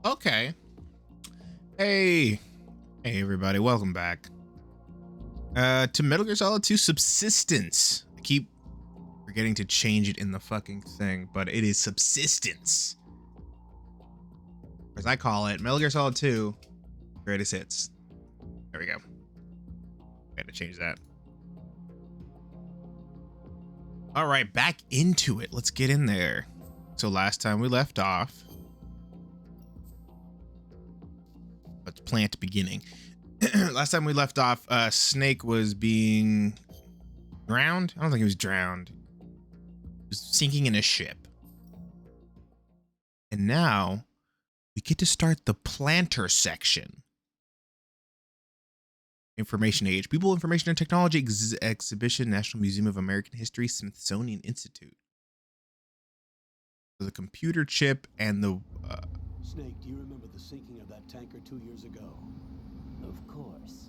Okay. Hey. Hey, everybody. Welcome back. To Metal Gear Solid 2 Subsistence. I keep forgetting to change it in the fucking thing, but it is Subsistence. As I call it, Metal Gear Solid 2 Greatest Hits. There we go. I had to change that. All right, back into it. Let's get in there. So last time we left off, let's plant beginning. Last time we left off, Snake was being drowned. I don't think he was drowned. He was sinking in a ship. And now we get to start the planter section. Information Age. People, Information and Technology Exhibition, National Museum of American History, Smithsonian Institute. So the computer chip and the... Snake, do you remember the sinking of that tanker 2 years ago? Of course.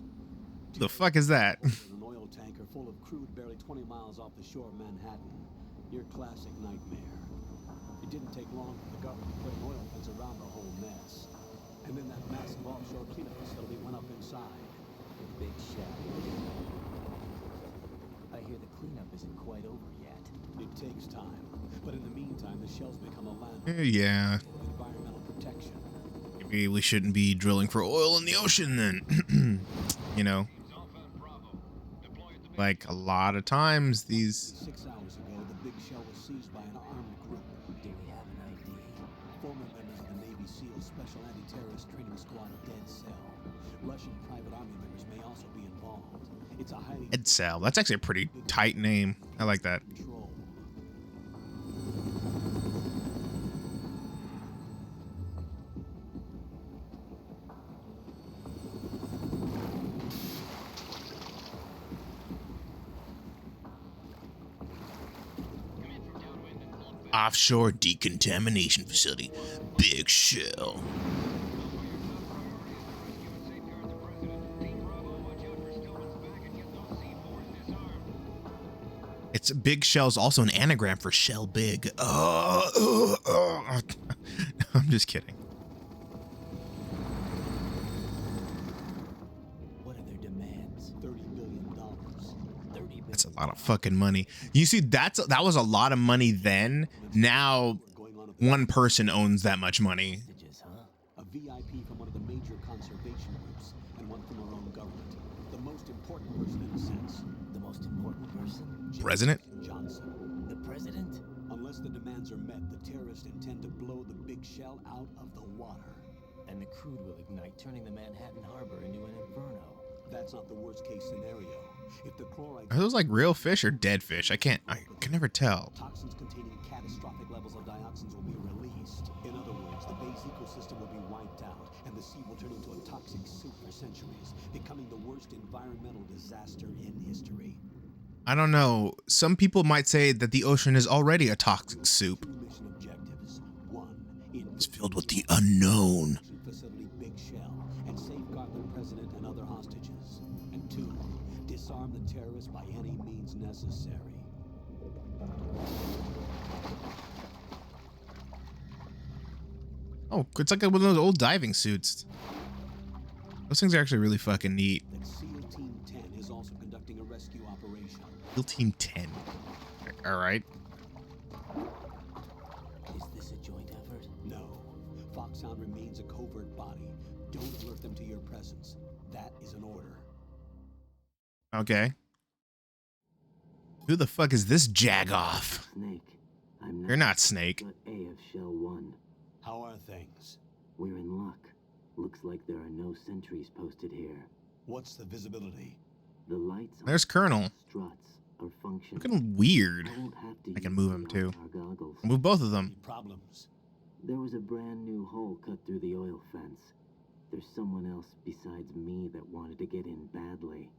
The fuck is that? An oil tanker full of crude barely 20 miles off the shore of Manhattan. Your classic nightmare. It didn't take long for the government to put an oil fence around the whole mess. And then that massive offshore cleanup facility went up inside. The big shell. I hear the cleanup isn't quite over yet. It takes time. But in the meantime, the shell's become a land Yeah. for environmental protection. Maybe we shouldn't be drilling for oil in the ocean then. You know? Like a lot of times these... 6 hours ago, the big shell was seized by an armed group. Do we have an ID? Former members of the Navy SEAL Special Anti-Terrorist Training Squad Dead Cell. Russian private army members may also be involved. It's a highly... Dead Cell. That's actually a pretty tight name. I like that. Control. Offshore decontamination facility. Big Shell. It's Big Shell's also an anagram for Shell Big. I'm just kidding. What are their demands? $30 billion. 30 billion. That's a lot of fucking money. You see, that was a lot of money then. Now, Going on at the one person owns that much money. Hostages, huh? A VIP from one of the major conservation groups and one from our own government. The most important person in a sense. The most important person? President? Johnson. The president? Unless the demands are met, the terrorists intend to blow the big shell out of the water. And the crude will ignite, turning the Manhattan Harbor into an inferno. That's not the worst case scenario. If the chloride Are those like real fish or dead fish? I can never tell. toxins containing catastrophic levels of dioxins will be released. In other words, the base ecosystem will be wiped out, and the sea will turn into a toxic soup for centuries, becoming the worst environmental disaster in history. I don't know. Some people might say that the ocean is already a toxic soup. Two mission objectives. One, It's filled with the unknown. facility Big Shell and safeguard the president and other hostages. And two, disarm the terrorists by any means necessary. Oh, it's like one of those old diving suits. Those things are actually really fucking neat. That SEAL Team 10 is also conducting a rescue operation. SEAL Team 10. All right. Is this a joint effort? No, Foxhound remains a covert body. Don't alert them to your presence. That is an order. Okay. Who the fuck is this jagoff? Snake. I'm You're not Snake. but A of Shell 1. How are things? We're in luck. Looks like there are no sentries posted here. What's the visibility? The lights on There's Colonel. struts are functioning. Looking weird. I won't have to I can use move the him too. all-star goggles. I'll move both of them. Any problems? There was a brand new hole cut through the oil fence. There's someone else besides me that wanted to get in badly.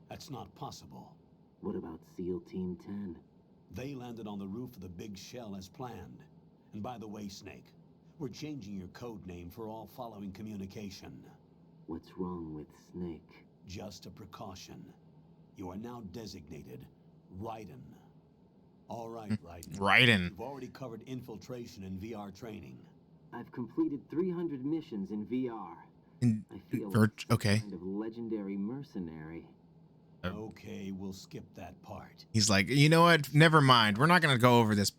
That's not possible. What about SEAL Team 10? They landed on the roof of the Big Shell as planned. And by the way, Snake, we're changing your code name for all following communication. What's wrong with Snake? Just a precaution. You are now designated Raiden. All right, Raiden. Raiden. You've already covered infiltration and VR training. I've completed 300 missions in VR. In I feel like some okay. kind of legendary mercenary. Okay, we'll skip that part. He's like, you know what? Never mind. We're not gonna go over this.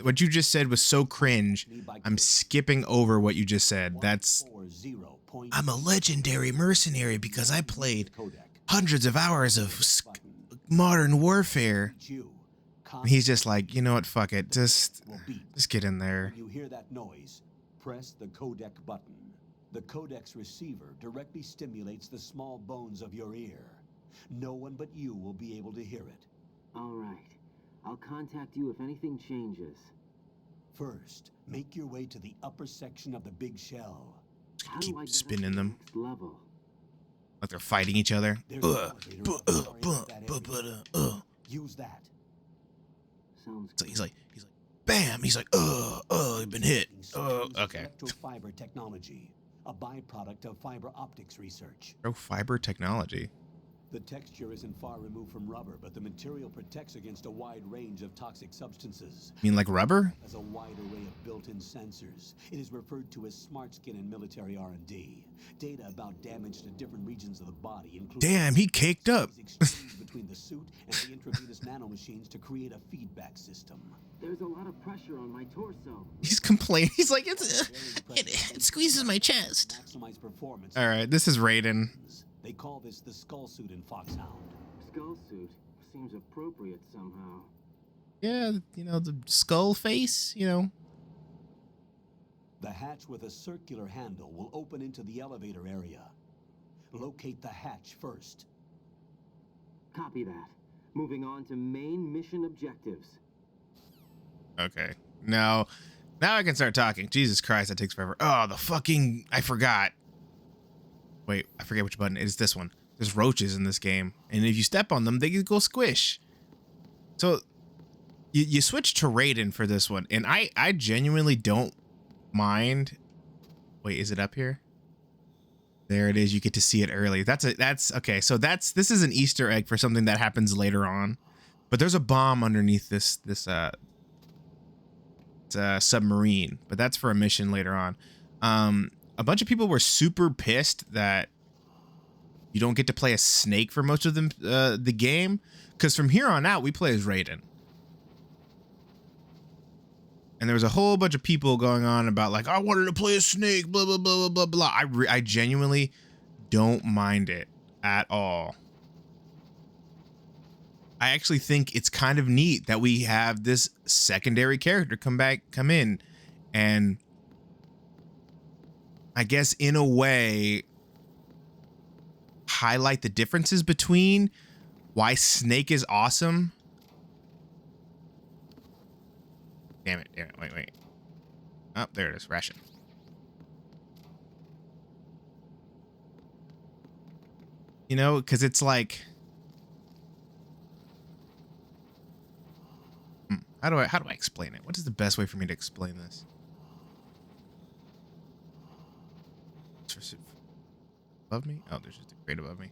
What you just said was so cringe. I'm skipping over what you just said. That's. I'm a legendary mercenary because I played hundreds of hours of modern warfare. He's just like, you know what? Fuck it. Just get in there. When you hear that noise, press the codec button. The codec's receiver directly stimulates the small bones of your ear. No one but you will be able to hear it. All right. I'll contact you if anything changes. First, make your way to the upper section of the big shell. How Keep do I get spinning up to the them. next level? Like they're fighting each other. There's an elevator at the far end of that area. Use that. Sounds So good. he's like, bam. He's like, you've been hit. Okay. Electrofiber technology, a byproduct of fiber optics research. Oh, fiber technology. The texture isn't far removed from rubber, but the material protects against a wide range of toxic substances. You mean like rubber? Has a wide array of built-in sensors. It is referred to as smart skin in military R&D. Data about damage to different regions of the body, including Damn, he caked up. exchanged between the suit and the intravenous nanomachines to create a feedback system. There's a lot of pressure on my torso. He's complaining. He's like, it squeezes my chest. Maximize performance. All right, this is Raiden. They call this the skull suit in Foxhound. Skull suit seems appropriate somehow. Yeah, you know, the skull face, you know. The hatch with a circular handle will open into the elevator area. Locate the hatch first. Copy that. Moving on to main mission objectives. Okay. Now I can start talking. Jesus Christ, that takes forever. Oh, I forgot. Wait, I forget which button. It is this one. There's roaches in this game. And if you step on them, they can go squish. So you switch to Raiden for this one. And I genuinely don't mind. Wait, is it up here? There it is. You get to see it early. That's okay. So this is an Easter egg for something that happens later on. But there's a bomb underneath this submarine. But that's for a mission later on. A bunch of people were super pissed that you don't get to play as Snake for most of the game, because from here on out we play as Raiden. And there was a whole bunch of people going on about like, I wanted to play as Snake, blah blah blah blah blah blah. I genuinely don't mind it at all. I actually think it's kind of neat that we have this secondary character come in, and I guess in a way highlight the differences between why Snake is awesome. Damn it, wait. Oh, there it is, ration. You know, because it's like, how do I explain it? What is the best way for me to explain this? Above me? Oh, there's just a crate above me.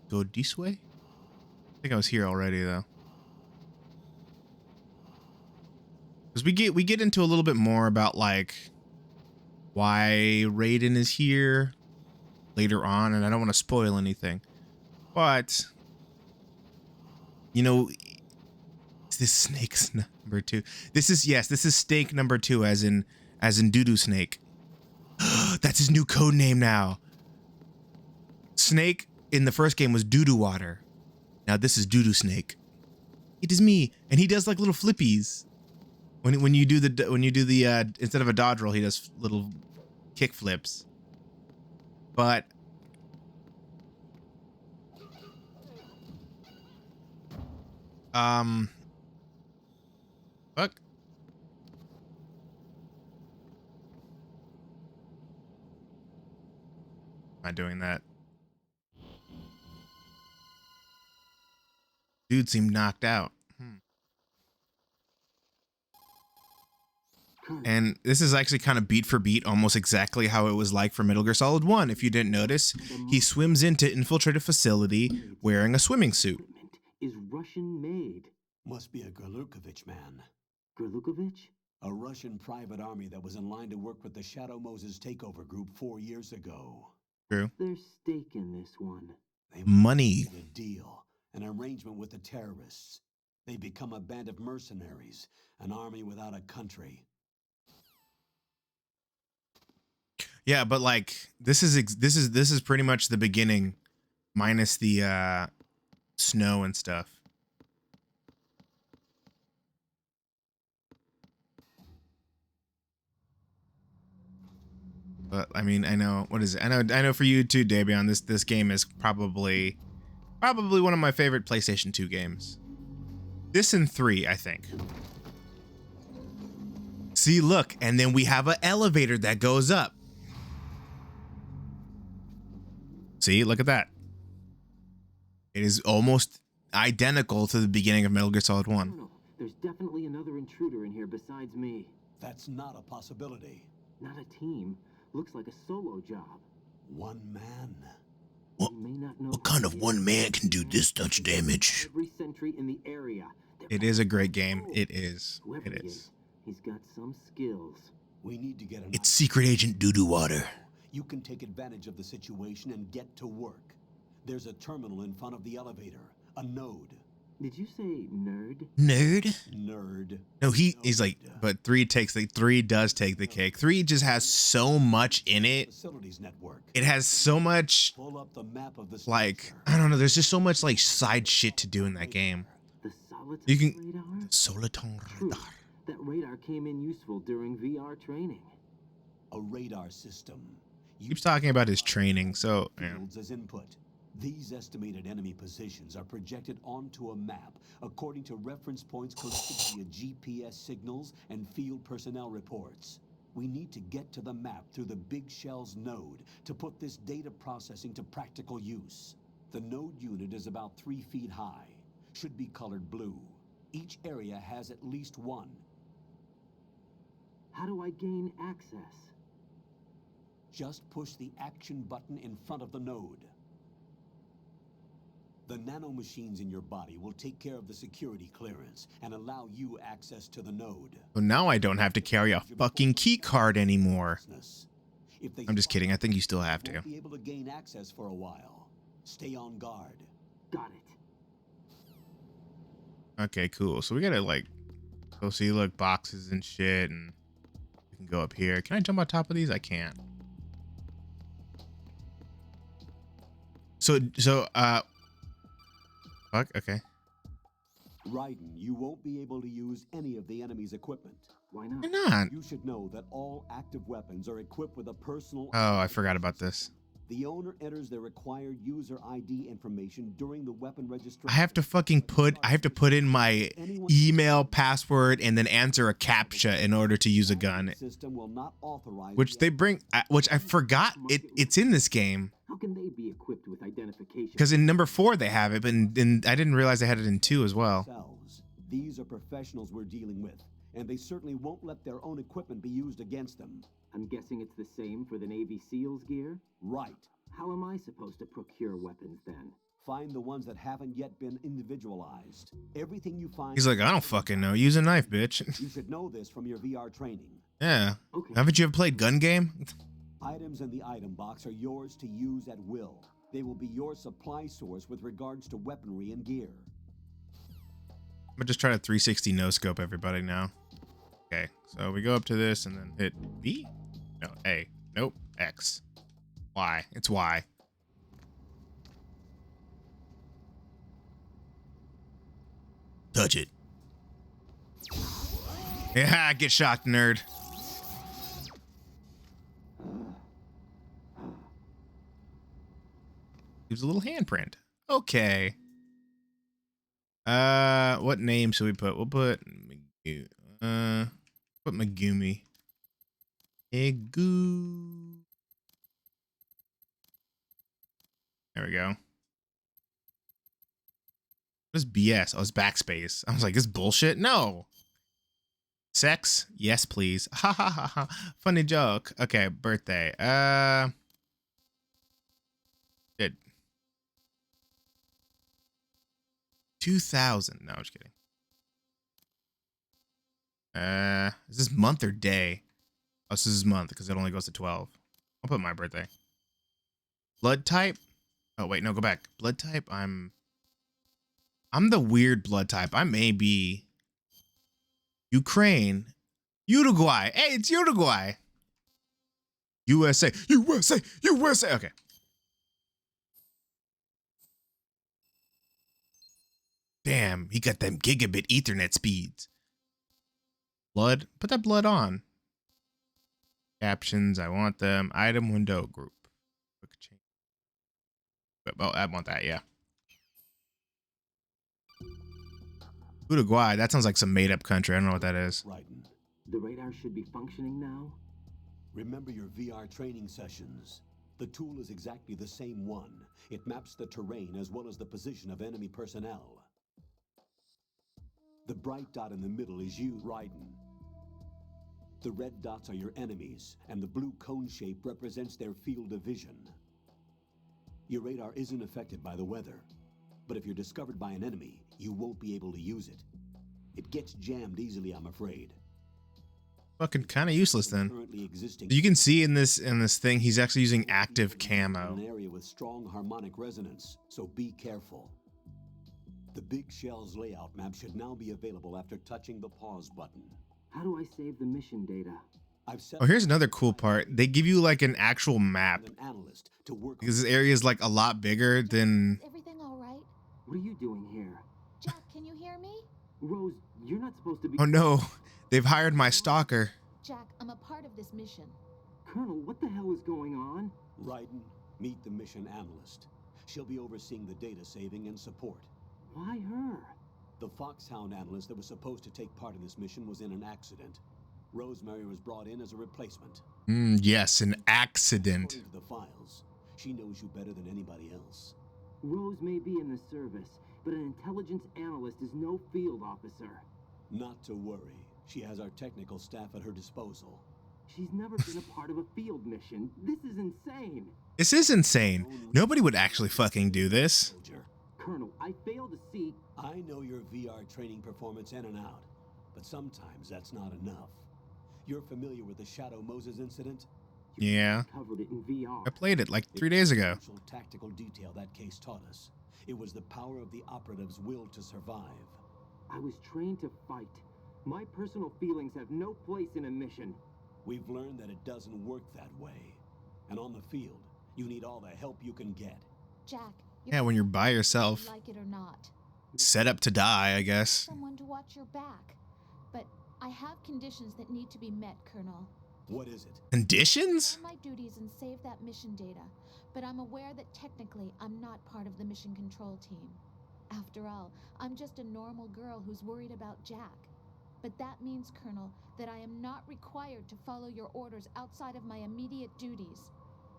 Go this way? I think I was here already though. Because we get into a little bit more about like why Raiden is here later on, and I don't want to spoil anything. But you know, this Snake's number 2. This is Snake number 2, as in Doo-Doo Snake. That's his new code name now. Snake in the first game was Doo-Doo Water. Now this is Doo-Doo Snake. It is me, and he does like little flippies. When you do the instead of a dodge roll, he does little kick flips. But fuck. Am I doing that? Dude seemed knocked out. And this is actually kind of beat for beat, almost exactly how it was like for Metal Gear Solid 1. If you didn't notice, he swims in to infiltrate a facility wearing a swimming suit. Is Russian made. Must be a Gerlukovich man. Gerlukovich? A Russian private army that was in line to work with the Shadow Moses takeover group 4 years ago. True. There's stake in this one. They Money. made a deal, an arrangement with the terrorists. They become a band of mercenaries, an army without a country. Yeah, but like this is pretty much the beginning, minus the snow and stuff. But I mean, I know what is it? I know for you too, Davion. This game is probably one of my favorite PlayStation 2 games. This and 3, I think. See, look, and then we have an elevator that goes up. See, look at that. It is almost identical to the beginning of Metal Gear Solid 1. No, there's definitely another intruder in here besides me. That's not a possibility. Not a team. Looks like a solo job. One man. What, We may not know what kind of one man can do this much damage? every sentry in the area. It is a great game. It is. Whoever It he is. He's got some skills. We need to get an It's Secret Agent Doo-Doo Water. You can take advantage of the situation and get to work. There's a terminal in front of the elevator. A node. Did you say nerd? Nerd? Nerd. No, he's like, but 3 does take the cake. 3 just has so much in it. Facilities network. It has so much, Pull up the map of the like, structure. I don't know, there's just so much like side shit to do in that game. The solid You can- radar? Soliton True. radar. That radar came in useful during VR training. A radar system. Keeps talking about his training, so yeah. Fields as input. These estimated enemy positions are projected onto a map according to reference points collected via GPS signals and field personnel reports. We need to get to the map through the Big Shell's node to put this data processing to practical use. The node unit is about 3 feet high. Should be colored blue. Each area has at least one. How do I gain access? Just push the action button in front of the node. The nanomachines in your body will take care of the security clearance and allow you access to the node. So now I don't have to carry a fucking key card anymore. If they I'm just kidding. I think you still have to. won't be able to gain access for a while. Stay on guard. Got it. Okay, cool. So we gotta like go see, look, boxes and shit, and we can go up here. Can I jump on top of these? I can't. So fuck, okay. Raiden, you won't be able to use any of the enemy's equipment. Why not? Why not? You should know that all active weapons are equipped with a personal... Oh, I forgot about this. The owner enters their required user ID information during the weapon registration. I have to put in my email, password, and then answer a CAPTCHA in order to use a gun. System will not authorize Which they bring, which I forgot it's in this game. How can they be equipped with identification? Because in number 4 they have it, but I didn't realize they had it in 2 as well. themselves. These are professionals we're dealing with, and they certainly won't let their own equipment be used against them. I'm guessing it's the same for the Navy SEALs gear? Right. How am I supposed to procure weapons then? Find the ones that haven't yet been individualized. Everything you find... He's like, I don't fucking know. Use a knife, bitch. You should know this from your VR training. Yeah. Okay. Haven't you ever played gun game? Items in the item box are yours to use at will. They will be your supply source with regards to weaponry and gear. I'm gonna just try to 360 no scope everybody now. Okay, so we go up to this and then hit B? No, A. Nope. X. Y. It's Y. Touch it. Yeah, get shocked, nerd. Gives a little handprint. Okay. What name should we put? We'll put Megumi. Egu. There we go. What is BS? Oh, it's backspace. I was like, this is bullshit. No. Sex? Yes, please. Ha ha ha ha. Funny joke. Okay, birthday. Good. 2000. No, I'm just kidding. Is this month or day? Oh, this is month because it only goes to 12. I'll put my birthday. Blood type? Oh wait, no, go back. Blood type, I'm the weird blood type. I may be Ukraine. Uruguay. Hey, it's Uruguay. USA. USA. USA. Okay. Damn, he got them gigabit Ethernet speeds. Blood. Put that blood on. Captions. I want them. Item window group. Quick change. Oh, I want that. Yeah. Uruguay. That sounds like some made up country. I don't know what that is. Raiden, The radar should be functioning now? remember your VR training sessions. The tool is exactly the same one. It maps the terrain as well as the position of enemy personnel. The bright dot in the middle is you, Raiden. The red dots are your enemies, and the blue cone shape represents their field of vision. Your radar isn't affected by the weather, but if you're discovered by an enemy, you won't be able to use it. It gets jammed easily, I'm afraid. Fucking kind of useless then. Currently existing. You can see in this thing, he's actually using active camo. An area with strong harmonic resonance, so be careful. The Big Shell's layout map should now be available after touching the pause button. How do I save the mission data? I've set Oh, here's another cool part. They give you like an actual map an analyst to work because this area is like a lot bigger than. Is everything all right? What are you doing here? Jack, can you hear me? Rose, you're not supposed to be... Oh no, they've hired my stalker. Jack, I'm a part of this mission. Colonel, what the hell is going on? Raiden, meet the mission analyst. She'll be overseeing the data saving and support. Why her? The Foxhound analyst that was supposed to take part in this mission was in an accident. Rosemary was brought in as a replacement. Yes, an accident. According to the files, she knows you better than anybody else. Rose may be in the service, but an intelligence analyst is no field officer. Not to worry. She has our technical staff at her disposal. She's never been a part of a field mission. This is insane. This is insane. Nobody would actually fucking do this. Soldier, Colonel, I fail to see... I know your VR training performance in and out, but sometimes that's not enough. You're familiar with the Shadow Moses incident? Yeah, Covered it in VR. I played it like 3 days ago. It's the crucial tactical detail that case taught us. It was the power of the operative's will to survive. I was trained to fight. My personal feelings have no place in a mission. We've learned that it doesn't work that way. And on the field, you need all the help you can get. Jack, Yeah, when you're by yourself, like it or not, set up to die, I guess. someone to watch your back. But I have conditions that need to be met, Colonel. What is it? Conditions? Perform my duties and save that mission data, but I'm aware that technically I'm not part of the mission control team. After all, I'm just a normal girl who's worried about Jack. But that means, Colonel, that I am not required to follow your orders outside of my immediate duties.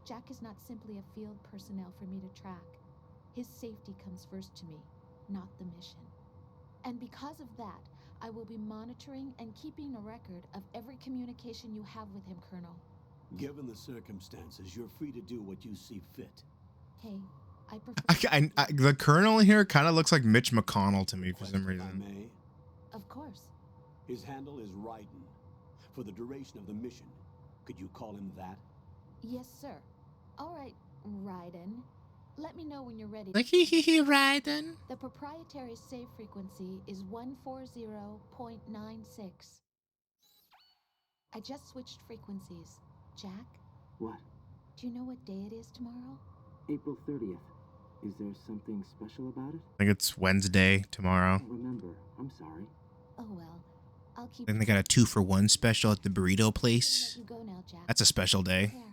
Jack is not simply a field personnel for me to track. His safety comes first to me, not the mission. And because of that, I will be monitoring and keeping a record of every communication you have with him, Colonel. Given the circumstances, you're free to do what you see fit. Hey, I prefer... The colonel here kind of looks like Mitch McConnell to me for some Question, if I reason. may. Of course. His handle is Raiden. For the duration of the mission, could you call him that? Yes, sir. All right, Raiden. Let me know when you're ready. Like hee Raiden. The proprietary save frequency is 140.96. I just switched frequencies. Jack, What? do you know what day it is tomorrow? April 30th. Is there something special about it? I think it's Wednesday tomorrow. I don't remember. I'm sorry. Oh well, I'll keep. Then they got a 2-for-1 special at the burrito Let place. you go now, Jack. That's a special day. There.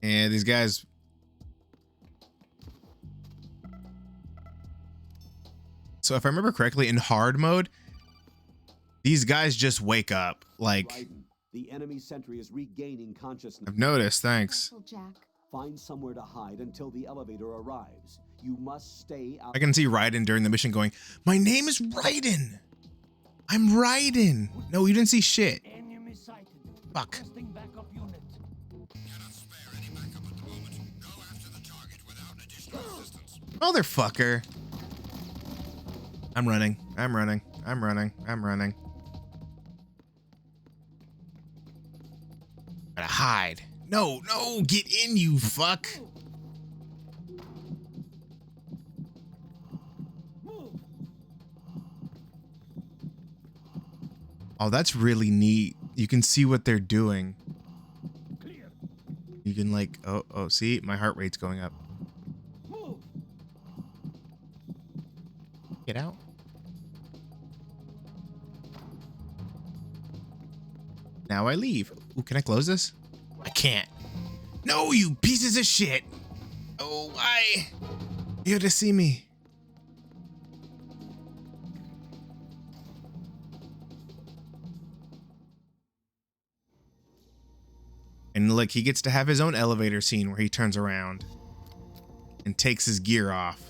And these guys. So if I remember correctly, in hard mode, these guys just wake up. Like, Raiden, the enemy sentry is regaining consciousness. I've noticed, thanks. Careful, Jack. Find somewhere to hide until the elevator arrives. You must stay out. I can see Raiden during the mission going, "My name is Raiden. I'm Raiden." No, you didn't see shit. Enemy sighted. Fuck. Requesting backup unit. Motherfucker. I'm running. I'm running. I'm running. I'm running. Gotta hide. No, no, get in, you fuck. Oh, that's really neat. You can see what they're doing. You can like, oh, see, my heart rate's going up. Get out. Now I leave. Ooh, can I close this? I can't. No, you pieces of shit. Oh, why? You had to see me. And look, he gets to have his own elevator scene where he turns around and takes his gear off.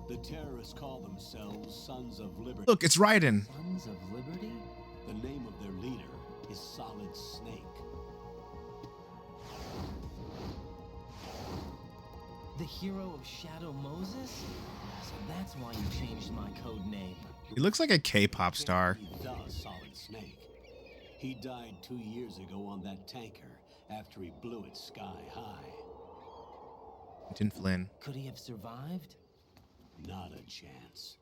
The terrorists call themselves Sons of Liberty. Look, it's Raiden. Sons of Liberty? The name of their leader is Solid Snake. The hero of Shadow Moses? So that's why you changed my code name. He looks like a K-pop star. The Solid Snake. He died 2 years ago on that tanker after he blew it sky high. Tin Flynn. Could he have survived? Not a chance.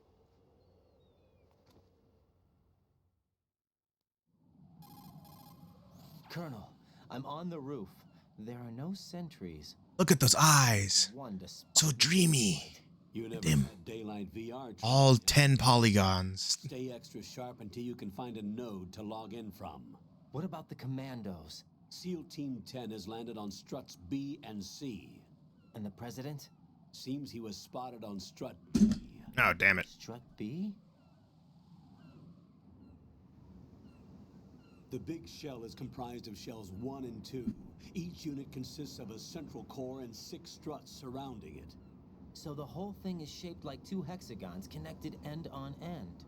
Colonel, I'm on the roof. There are no sentries. Look at those eyes. One to spot So me. dreamy. You never Them. had daylight VR. All 10 polygons. Stay extra sharp until you can find a node to log in from. What about the commandos? SEAL Team 10 has landed on struts B and C. And the president? Seems he was spotted on strut B. Oh, damn it. Strut B? The big shell is comprised of shells 1 and 2. Each unit consists of a central core and 6 struts surrounding it. So the whole thing is shaped like 2 hexagons connected end on end.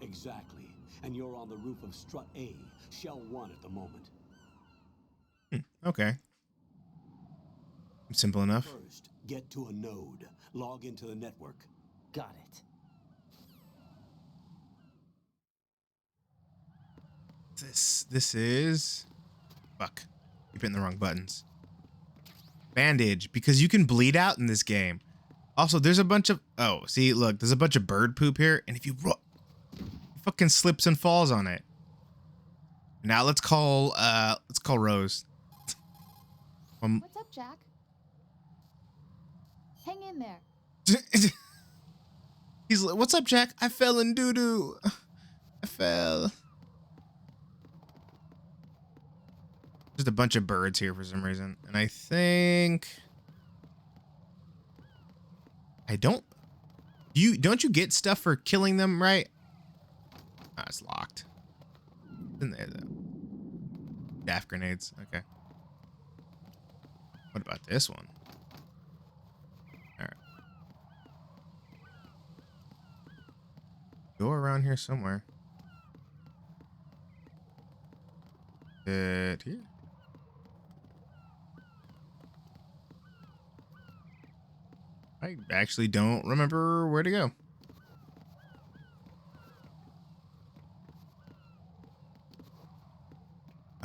Exactly. And you're on the roof of strut A, shell 1 at the moment. Okay. Simple enough. First, get to a node. Log into the network. Got it. This is... Fuck. Keep hitting the wrong buttons. Bandage, because you can bleed out in this game. Also, there's a bunch of... Oh, see, look, there's a bunch of bird poop here, and if you... It fucking slips and falls on it. Now let's call Rose. What's up, Jack? Hang in there. He's like, what's up, Jack? I fell in doo-doo. I fell. Just a bunch of birds here for some reason. And I think... don't you get stuff for killing them, right? Ah, it's locked. In there, though. Daft grenades. Okay. What about this one? All right. Go around here somewhere. Here. I actually don't remember where to go.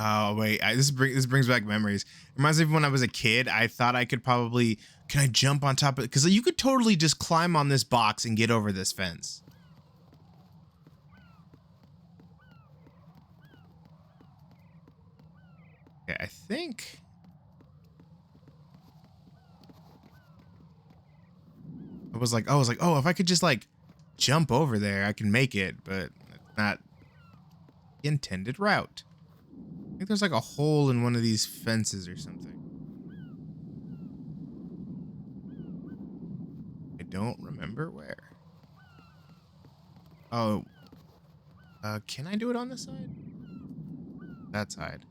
Oh wait, this brings back memories. It reminds me of when I was a kid. I thought I could probably, can I jump on top of it? Because you could totally just climb on this box and get over this fence. Okay, I think. I was like, oh, if I could just like jump over there, I can make it, but it's not the intended route. I think there's like a hole in one of these fences or something. I don't remember where. Oh, can I do it on this side? That side.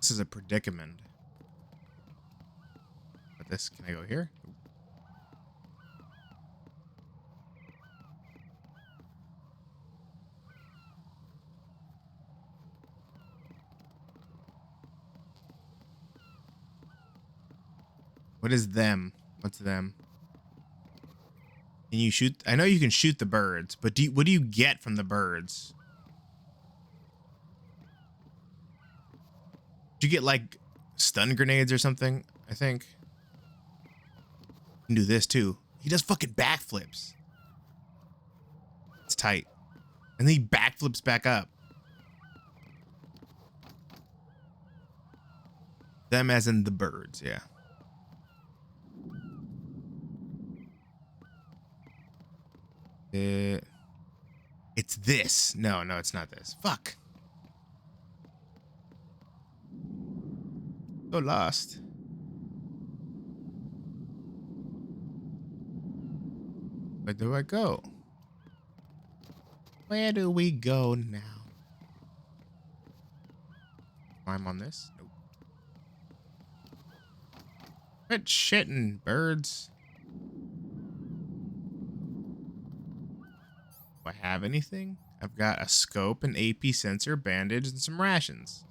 This is a predicament. But this, can I go here? What is them? What's them? Can you shoot? I know you can shoot the birds, but what do you get from the birds? Do you get like stun grenades or something? I think. You can do this too. He does fucking backflips. It's tight. And then he backflips back up. Them as in the birds, yeah. It's this. No, it's not this. Fuck. So lost. Where do I go? Where do we go now? Climb on this? Nope. Quit shitting, birds. Do I have anything? I've got a scope, an AP sensor, bandage, and some rations.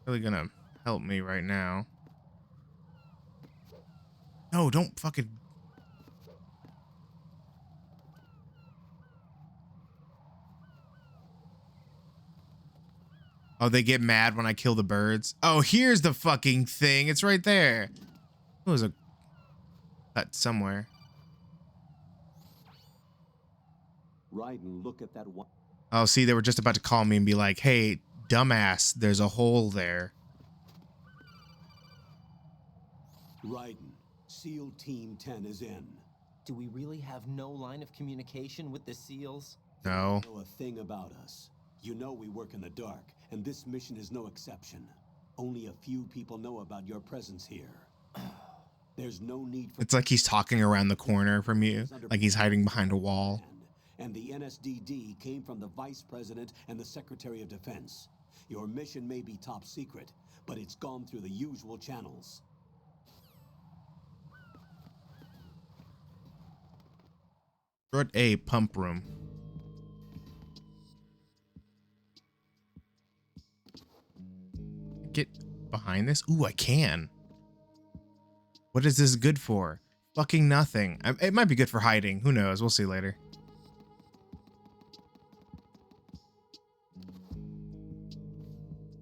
Really gonna help me right now. No, don't fucking... Oh, they get mad when I kill the birds. Oh, here's the fucking thing. It's right there. It was a cut somewhere. Raiden, look at that one. Oh, see, they were just about to call me and be like, hey, dumbass, there's a hole there. Raiden, SEAL Team 10 is in. Do we really have no line of communication with the SEALs? No. Know a thing about us. You know we work in the dark, and this mission is no exception. Only a few people know about your presence here. There's no need for... It's like he's talking around the corner from you, like he's hiding behind a wall. And the NSDD came from the Vice President and the Secretary of Defense. Your mission may be top secret, but it's gone through the usual channels. Short A, pump room. Get behind this? Ooh, I can. What is this good for? Fucking nothing. It might be good for hiding. Who knows? We'll see later.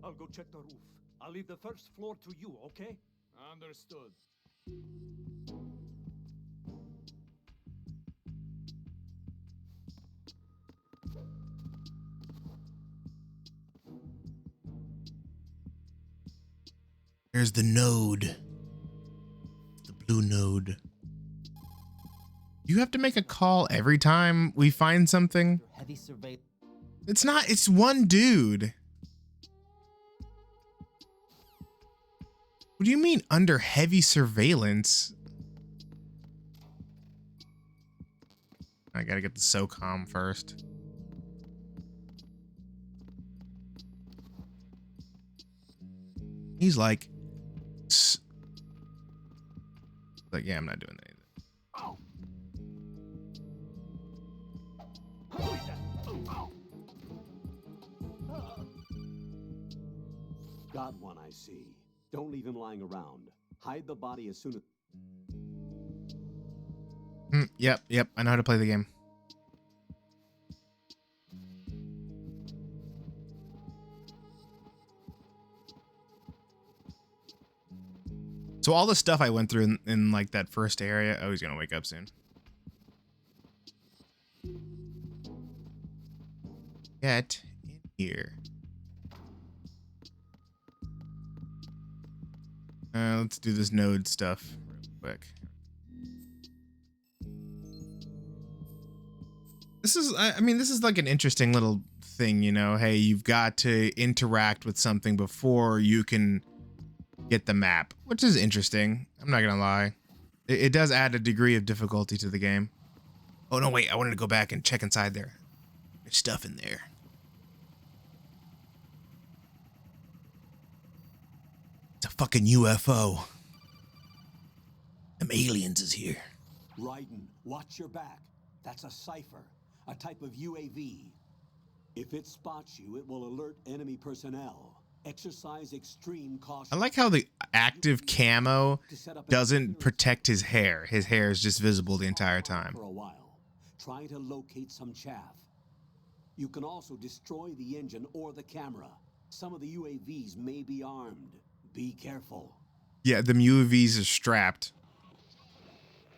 I'll go check the roof. I'll leave the first floor to you, okay? Understood. There's the node. The blue node. You have to make a call every time we find something? Heavy survey. It's not, it's one dude. What do you mean under heavy surveillance? I gotta get the SOCOM first. He's like, yeah, I'm not doing that either. Ow. Got one, I see. Don't leave him lying around. Hide the body as soon as... Yep, I know how to play the game. So all the stuff I went through in like that first area, oh, he's gonna wake up soon. Get in here. Let's do this node stuff real quick. This is, I mean, this is like an interesting little thing, you know? Hey, you've got to interact with something before you can get the map, which is interesting. I'm not gonna lie. It does add a degree of difficulty to the game. Oh, no, wait. I wanted to go back and check inside there. There's stuff in there. It's a fucking UFO. Them aliens is here. Raiden, watch your back. That's a cipher, a type of UAV. If it spots you, it will alert enemy personnel. Exercise extreme caution. I like how the active camo To set up an doesn't appearance protect his hair. His hair is just visible the entire time. for a while. Try to locate some chaff. You can also destroy the engine or the camera. Some of the UAVs may be armed. Be careful. Yeah, the UAVs are strapped.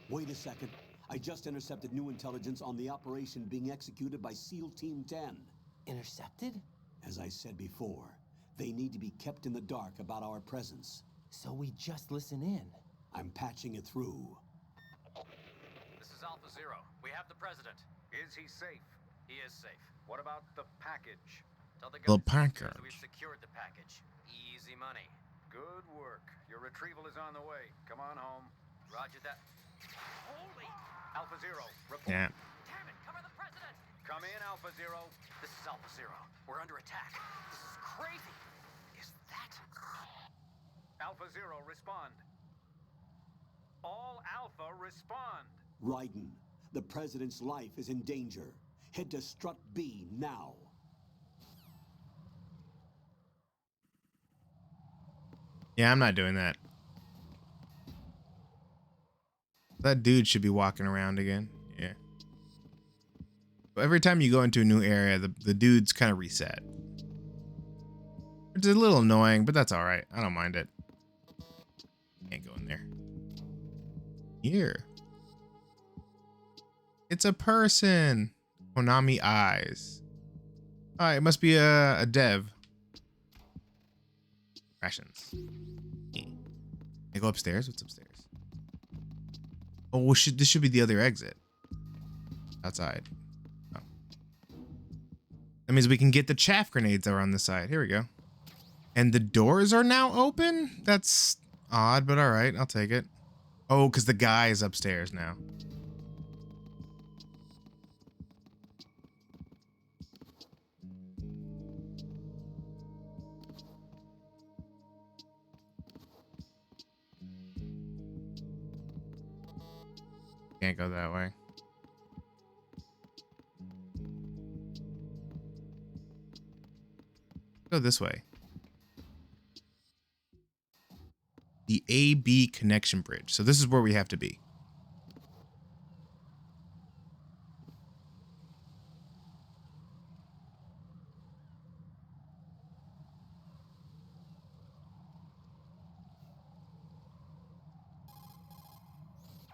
Wait a second. I just intercepted new intelligence on the operation being executed by SEAL Team 10. Intercepted? As I said before, they need to be kept in the dark about our presence. So we just listen in. I'm patching it through. This is Alpha Zero. We have the president. Is he safe? He is safe. What about the package? Tell the The guys package. that we've secured the package. Easy money. Good work. Your retrieval is on the way. Come on home. Roger that. Holy! Alpha Zero, report. Yeah. Damn it! Cover the president! Come in, Alpha Zero. This is Alpha Zero. We're under attack. This is crazy. Is that... Alpha Zero, respond. All Alpha, respond. Raiden, the president's life is in danger. Head to Strut B now. Yeah, I'm not doing that. That dude should be walking around again. Yeah. But every time you go into a new area, the dudes kind of reset. It's a little annoying, but that's all right. I don't mind it. Can't go in there. Here. It's a person. Konami eyes. All right, it must be a dev. Rations. Can I go upstairs? What's upstairs? Oh, this should be the other exit. Outside. Oh. That means we can get the chaff grenades that are on the side. Here we go. And the doors are now open? That's odd, but all right. I'll take it. Oh, because the guy is upstairs now. Can't go that way. Go this way. The AB connection bridge. So this is where we have to be.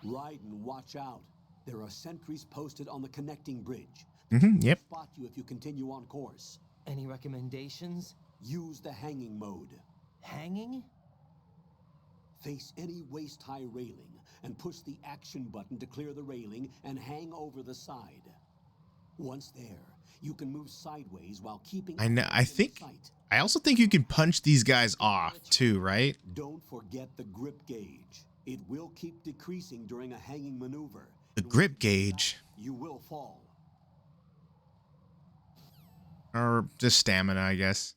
Raiden, watch out. There are sentries posted on the connecting bridge. Yep. Spot you if you continue on course. Any recommendations? Use the hanging mode. Hanging? Face any waist-high railing and push the action button to clear the railing and hang over the side. Once there, you can move sideways while keeping I know. I in think. sight. I also think you can punch these guys off too, right? Don't forget the grip gauge. It will keep decreasing during a hanging maneuver. The And grip once you hit gauge. that, you will fall. Or just stamina, I guess.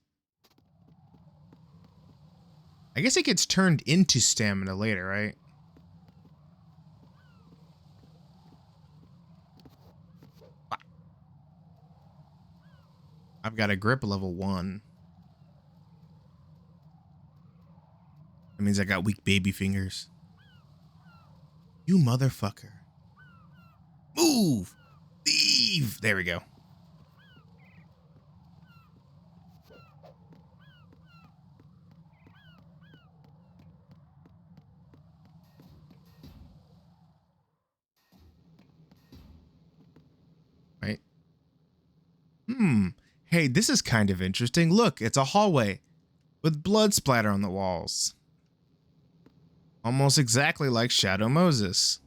I guess it gets turned into stamina later, right? I've got a grip level 1. That means I got weak baby fingers. You motherfucker. Move! Leave! There we go. Right? Hey, this is kind of interesting. Look, it's a hallway with blood splatter on the walls. Almost exactly like Shadow Moses.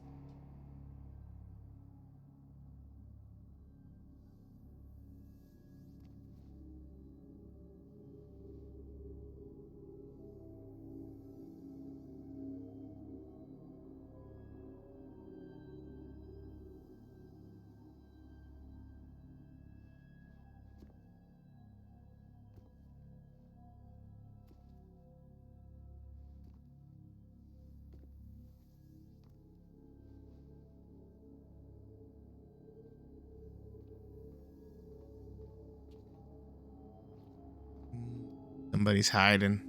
Somebody's hiding.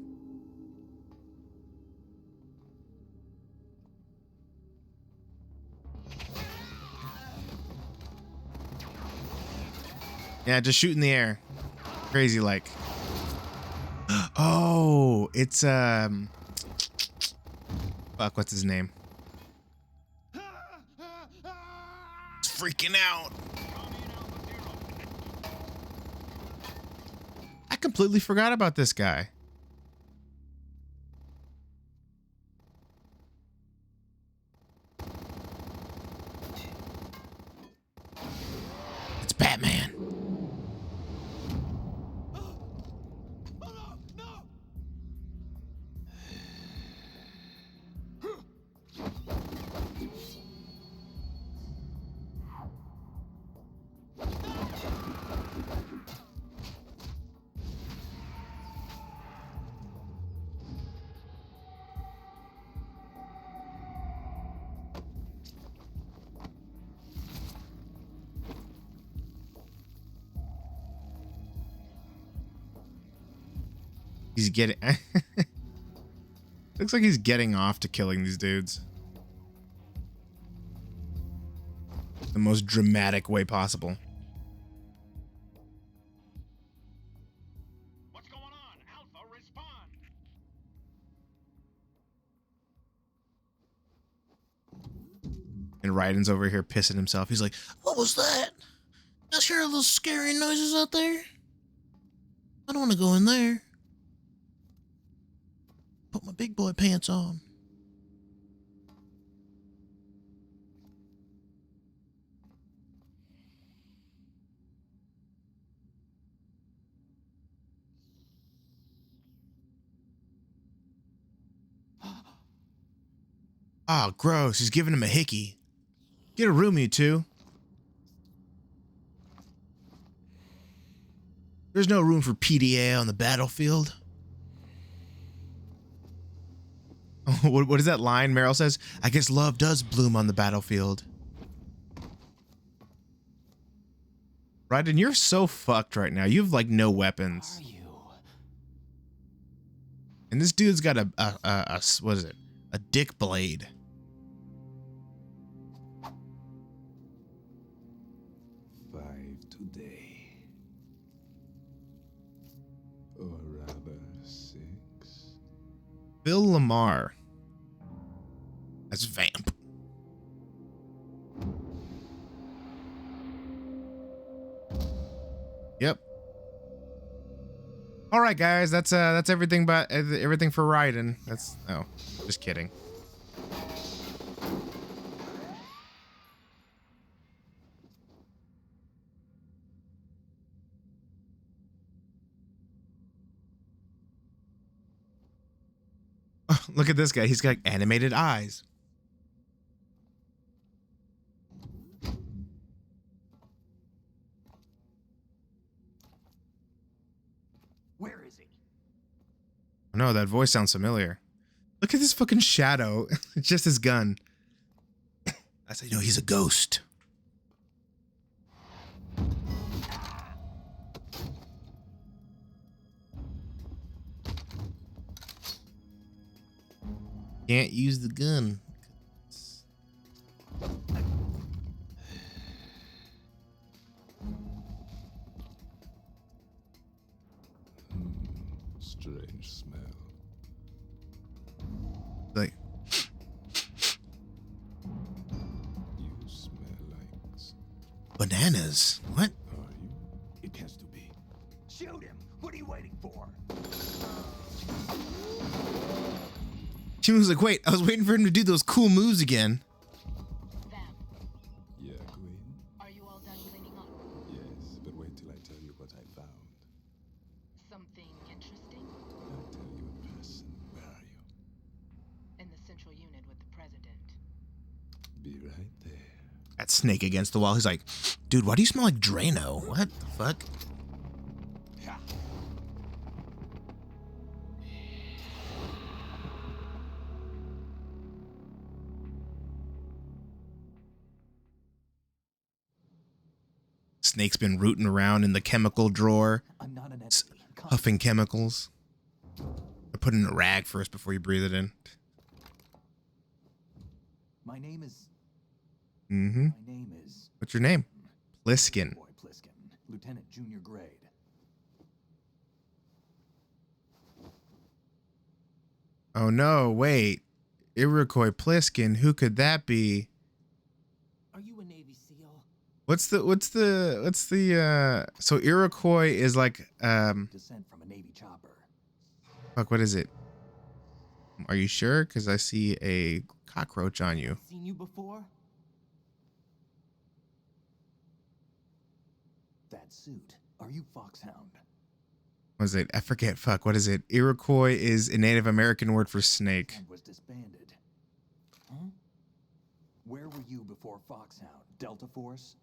Yeah, just shoot in the air. Crazy like. Oh, it's fuck, what's his name? It's freaking out. I completely forgot about this guy. It's Batman. He's getting looks like he's getting off to killing these dudes. The most dramatic way possible. What's going on? Alpha, respond! And Raiden's over here pissing himself. He's like, what was that? I hear those scary noises out there. I don't want to go in there. Put my big boy pants on. Oh, gross. He's giving him a hickey. Get a room, you two. There's no room for PDA on the battlefield. What is that line Meryl says? I guess love does bloom on the battlefield. Raiden, you're so fucked right now. You have like no weapons. Are you? And this dude's got a what is it? A dick blade. Five today. Or rather 6. Bill Lamar. That's Vamp. Yep. All right, guys. That's everything. But everything for Raiden. That's just kidding. Oh, look at this guy. He's got animated eyes. Where is he? No, that voice sounds familiar. Look at this fucking shadow. It's just his gun. I say, no, he's a ghost. Can't use the gun. Strange smell. Like, You smell like... bananas. What? Are you? It has to be. Shoot him! What are you waiting for? She was like, wait, I was waiting for him to do those cool moves again. Vamp, Yeah, Queen? are you all done cleaning up? Yes, but wait till I tell you what I found. Something interesting? I'll tell you in person. Where are you? In the central unit with the president. Be right there. That snake against the wall. He's like, dude, why do you smell like Drano? What the fuck? Snake's been rooting around in the chemical drawer, I'm not an huffing chemicals. put in a rag first before you breathe it in. My name is. Mm-hmm. My name is. What's your name? Pliskin. Boy Pliskin, Lieutenant Junior Grade. Oh no, wait. Iroquois Pliskin, who could that be? Are you a Navy SEAL? What's the so Iroquois is like Descent from a Navy chopper. fuck, what is it? Are you sure? Because I see a cockroach on you. Seen you before? That suit. Are you Foxhound? Was it? I forget. Fuck, what is it? Iroquois is a Native American word for snake. And was disbanded. Huh? Where were you before Foxhound? Delta Force?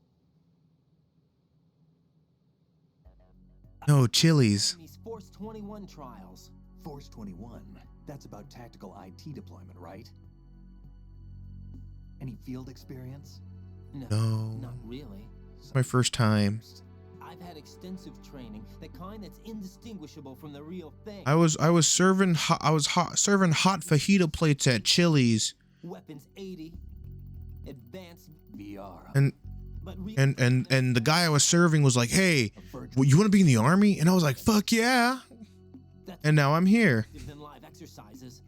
No, Chili's. Army's Force 21 trials. Force 21. That's about tactical IT deployment, right? Any field experience? No. Not really. It's my first time. I've had extensive training, the kind that's indistinguishable from the real thing. I was serving serving hot fajita plates at Chili's. Weapons 80, advanced VR. And the guy I was serving was like, "Hey, well, you want to be in the army?" And I was like, "Fuck yeah!" And now I'm here. than live exercises.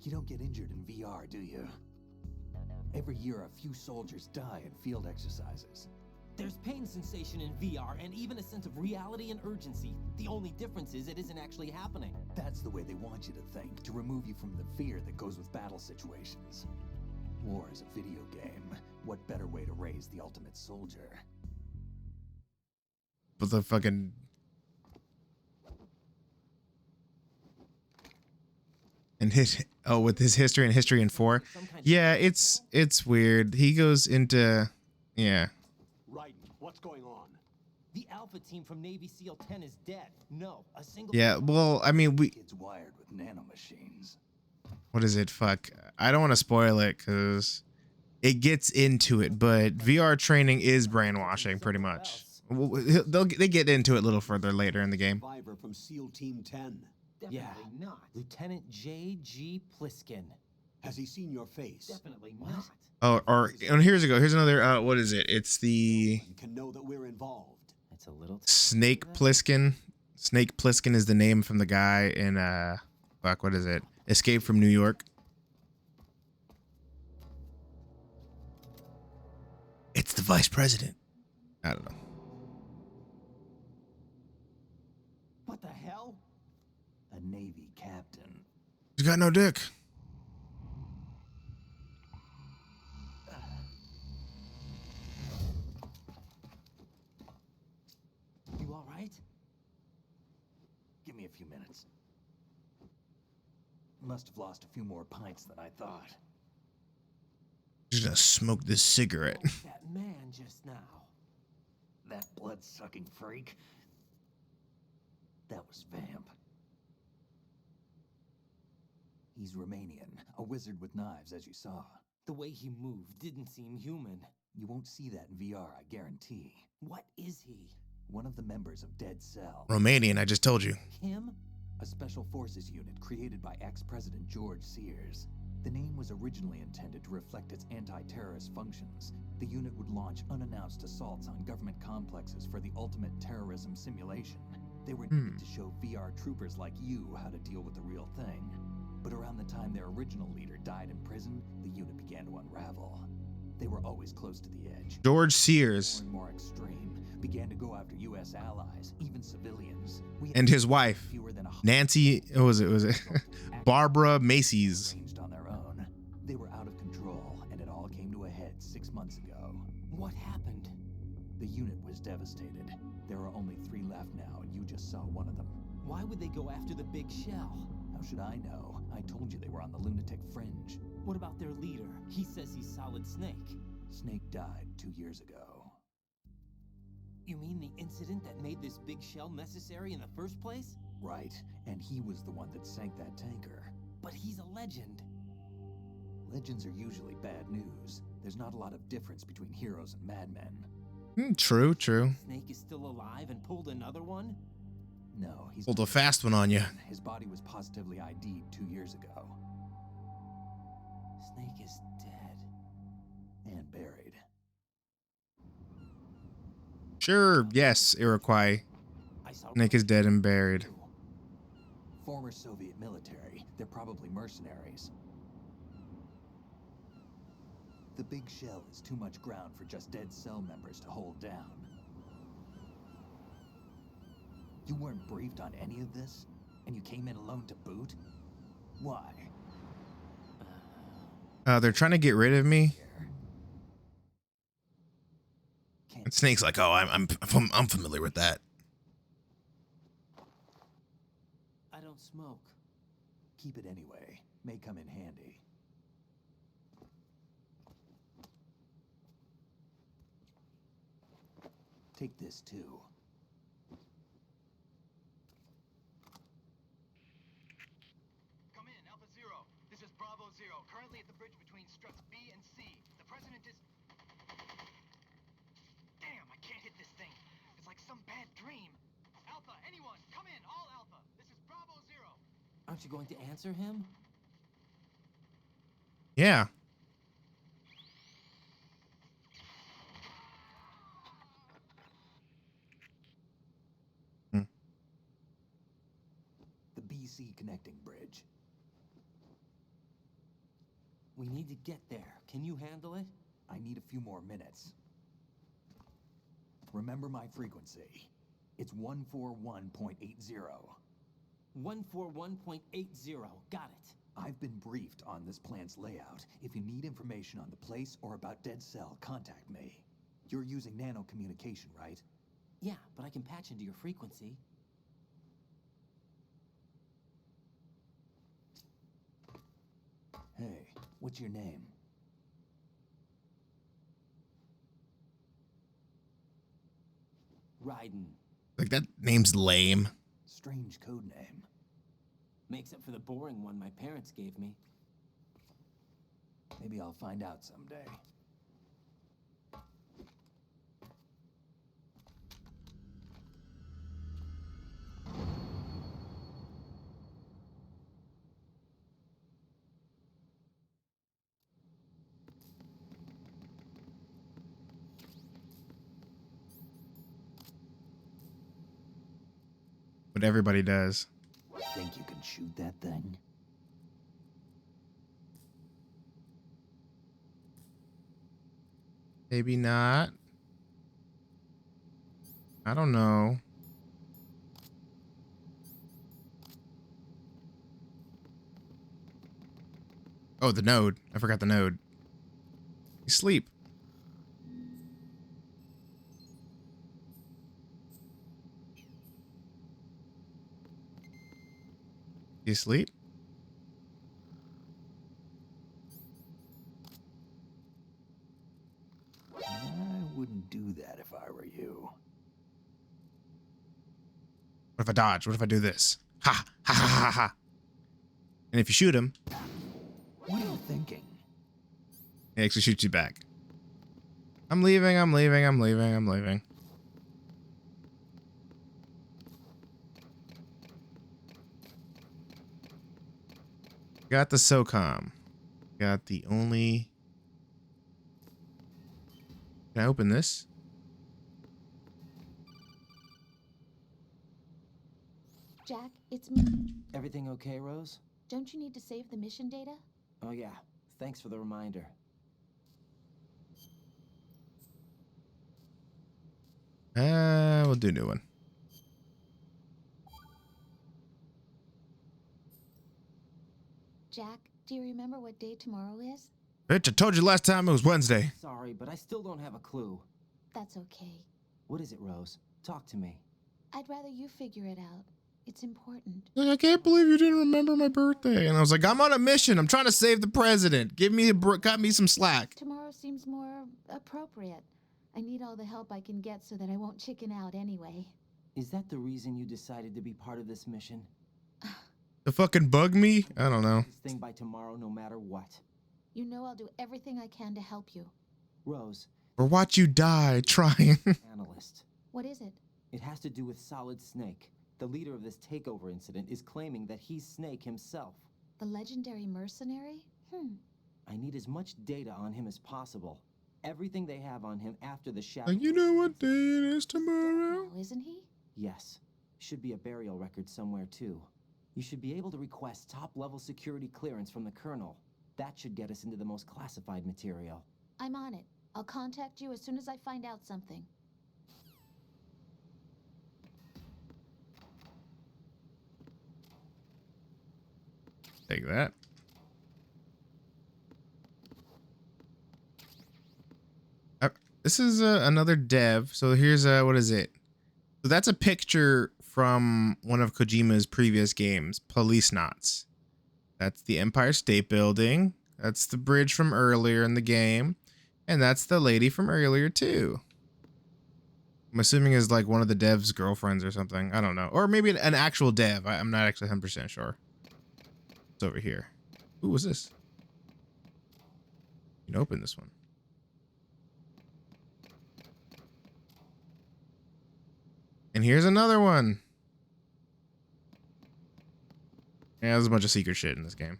You don't get injured in VR, do you? Every year, a few soldiers die in field exercises. There's pain sensation in VR and even a sense of reality and urgency. The only difference is it isn't actually happening. That's the way they want you to think, to remove you from the fear that goes with battle situations. War is a video game. What better way to raise the ultimate soldier? But the fucking and with his history in 4. Yeah, it's weird. He goes into Right. What's going on? The Alpha team from Navy SEAL 10 is dead. No, a single. Yeah, well, I mean, Kids wired with nanomachines. what is it? Fuck. I don't want to spoil it because it gets into it, but VR training is brainwashing pretty much. They get into it a little further later in the game. Survivor from SEAL Team 10. Definitely not. Lieutenant J.G. Pliskin. Has he seen your face? Definitely not. Oh, and here's another. What is it? It's the You can know that we're involved. It's a little. Snake Plissken. Snake Plissken is the name from the guy in fuck, what is it? Escape from New York. It's the vice president. I don't know. What the hell? A Navy captain. He's got no dick. You all right? Give me a few minutes. Must have lost a few more pints than I thought. Just gonna smoke this cigarette. That man just now. That blood-sucking freak. That was Vamp. He's Romanian, a wizard with knives, as you saw. The way he moved didn't seem human. You won't see that in VR, I guarantee. What is he? One of the members of Dead Cell. Romanian, I just told you. Him? A special forces unit created by ex-President George Sears. The name was originally intended to reflect its anti-terrorist functions. The unit would launch unannounced assaults on government complexes for the ultimate terrorism simulation. They were needed to show VR troopers like you how to deal with the real thing. But around the time their original leader died in prison, the unit began to unravel. They were always close to the edge. George Sears. More and more extreme, began to go after U.S. allies, even civilians. And his wife, Fewer than Nancy, was it? Barbara Macy's. arranged on their own. They were out of control, and it all came to a head 6 months ago. What happened? The unit was devastated. There are only 3 left now, and you just saw one of them. Why would they go after the big shell? How should I know? I told you they were on the lunatic fringe. What about their leader? He says he's Solid Snake. Snake died 2 years ago. You mean the incident that made this big shell necessary in the first place? Right, and he was the one that sank that tanker. But he's a legend. Legends are usually bad news. There's not a lot of difference between heroes and madmen. True. Snake is still alive and pulled another one? No, he's Pulled a fast one on you. His body was positively ID'd 2 years ago. Snake is dead. And buried. Sure, yes, Iroquois. I saw Snake is dead and buried. Former Soviet military. They're probably mercenaries. The big shell is too much ground for just dead cell members to hold down. You weren't briefed on any of this? And you came in alone to boot? Why? They're trying to get rid of me. And Snake's like, oh, I'm familiar with that. I don't smoke. Keep it anyway. May come in handy. Take this too. Come in, Alpha Zero. This is Bravo Zero, currently at the bridge between struts B and C. The president is... Damn, I can't hit this thing. It's like some bad dream. Alpha, anyone, come in, all Alpha. This is Bravo Zero. Aren't you going to answer him? Yeah. The BC connecting bridge. We need to get there. Can you handle it? I need a few more minutes. Remember my frequency. It's 141.80. 141.80. Got it. I've been briefed on this plant's layout. If you need information on the place or about Dead Cell, contact me. You're using nano communication, right? Yeah, but I can patch into your frequency. Hey, what's your name? Raiden. Like, that name's lame. Strange code name. Makes up for the boring one my parents gave me. Maybe I'll find out someday. What everybody does. Think you can shoot that thing? Maybe not. I don't know. Oh, the node. I forgot the node. You sleep. You sleep? I wouldn't do that if I were you. What if I dodge? What if I do this? Ha! Ha ha ha ha! And if you shoot him, What are you thinking? he actually shoots you back. I'm leaving, I'm leaving, I'm leaving, I'm leaving. Got the SOCOM. Got the only... Can I open this? Jack, it's me. Everything okay, Rose? Don't you need to save the mission data? Oh yeah, thanks for the reminder. We'll do a new one. Jack, do you remember what day tomorrow is? Bitch, I told you last time it was Wednesday. Sorry, but I still don't have a clue. That's okay. What is it, Rose? Talk to me. I'd rather you figure it out. It's important. Like, I can't believe you didn't remember my birthday. And I was like, I'm on a mission. I'm trying to save the president. Cut me some slack. Tomorrow seems more appropriate. I need all the help I can get so that I won't chicken out anyway. Is that the reason you decided to be part of this mission? To fucking bug me? I don't know. This thing by tomorrow, no matter what. You know I'll do everything I can to help you. Rose. Or watch you die trying. Analyst. What is it? It has to do with Solid Snake. The leader of this takeover incident is claiming that he's Snake himself. The legendary mercenary? I need as much data on him as possible. Everything they have on him after the shadow. You know what day it is tomorrow? Now, isn't he? Yes. Should be a burial record somewhere, too. You should be able to request top-level security clearance from the Colonel. That should get us into the most classified material. I'm on it. I'll contact you as soon as I find out something. Take that. This is another dev. So here's what is it? So that's a picture from one of Kojima's previous games, Police Knots. That's the Empire State Building. That's the bridge from earlier in the game. And that's the lady from earlier too. I'm assuming is like one of the dev's girlfriends or something. I don't know. Or maybe an actual dev. I'm not actually 100% sure. It's over here. Who was this? You can open this one. And here's another one. Yeah, there's a bunch of secret shit in this game.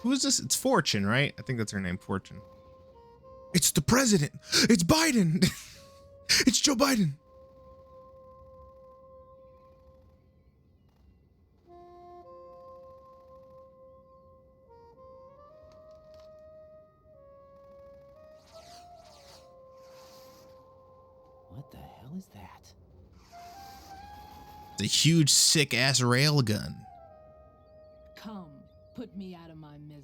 Who is this? It's Fortune, right? I think that's her name, Fortune. It's the president. It's Biden. It's Joe Biden. What the hell is that? It's a huge, sick-ass railgun. Come, put me out of my misery.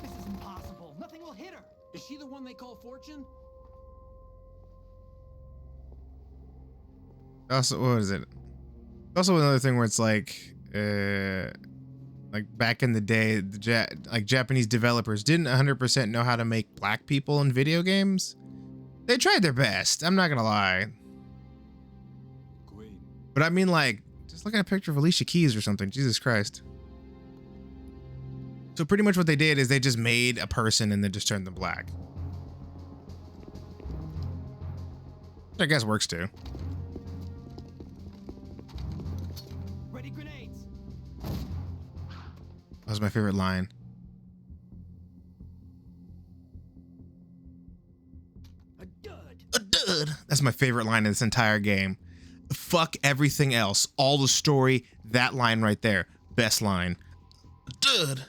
This is impossible. Nothing will hit her. Is she the one they call Fortune? Also, what is it? Also, another thing where it's like back in the day, the Japanese developers didn't 100% know how to make black people in video games. They tried their best. I'm not gonna lie. Queen. But I mean, like, just look at a picture of Alicia Keys or something. Jesus Christ. So pretty much what they did is they just made a person and then just turned them black. Which I guess works too. Ready grenades. That was my favorite line. A dud. A dud. That's my favorite line in this entire game. Fuck everything else. All the story, that line right there. Best line. A dud.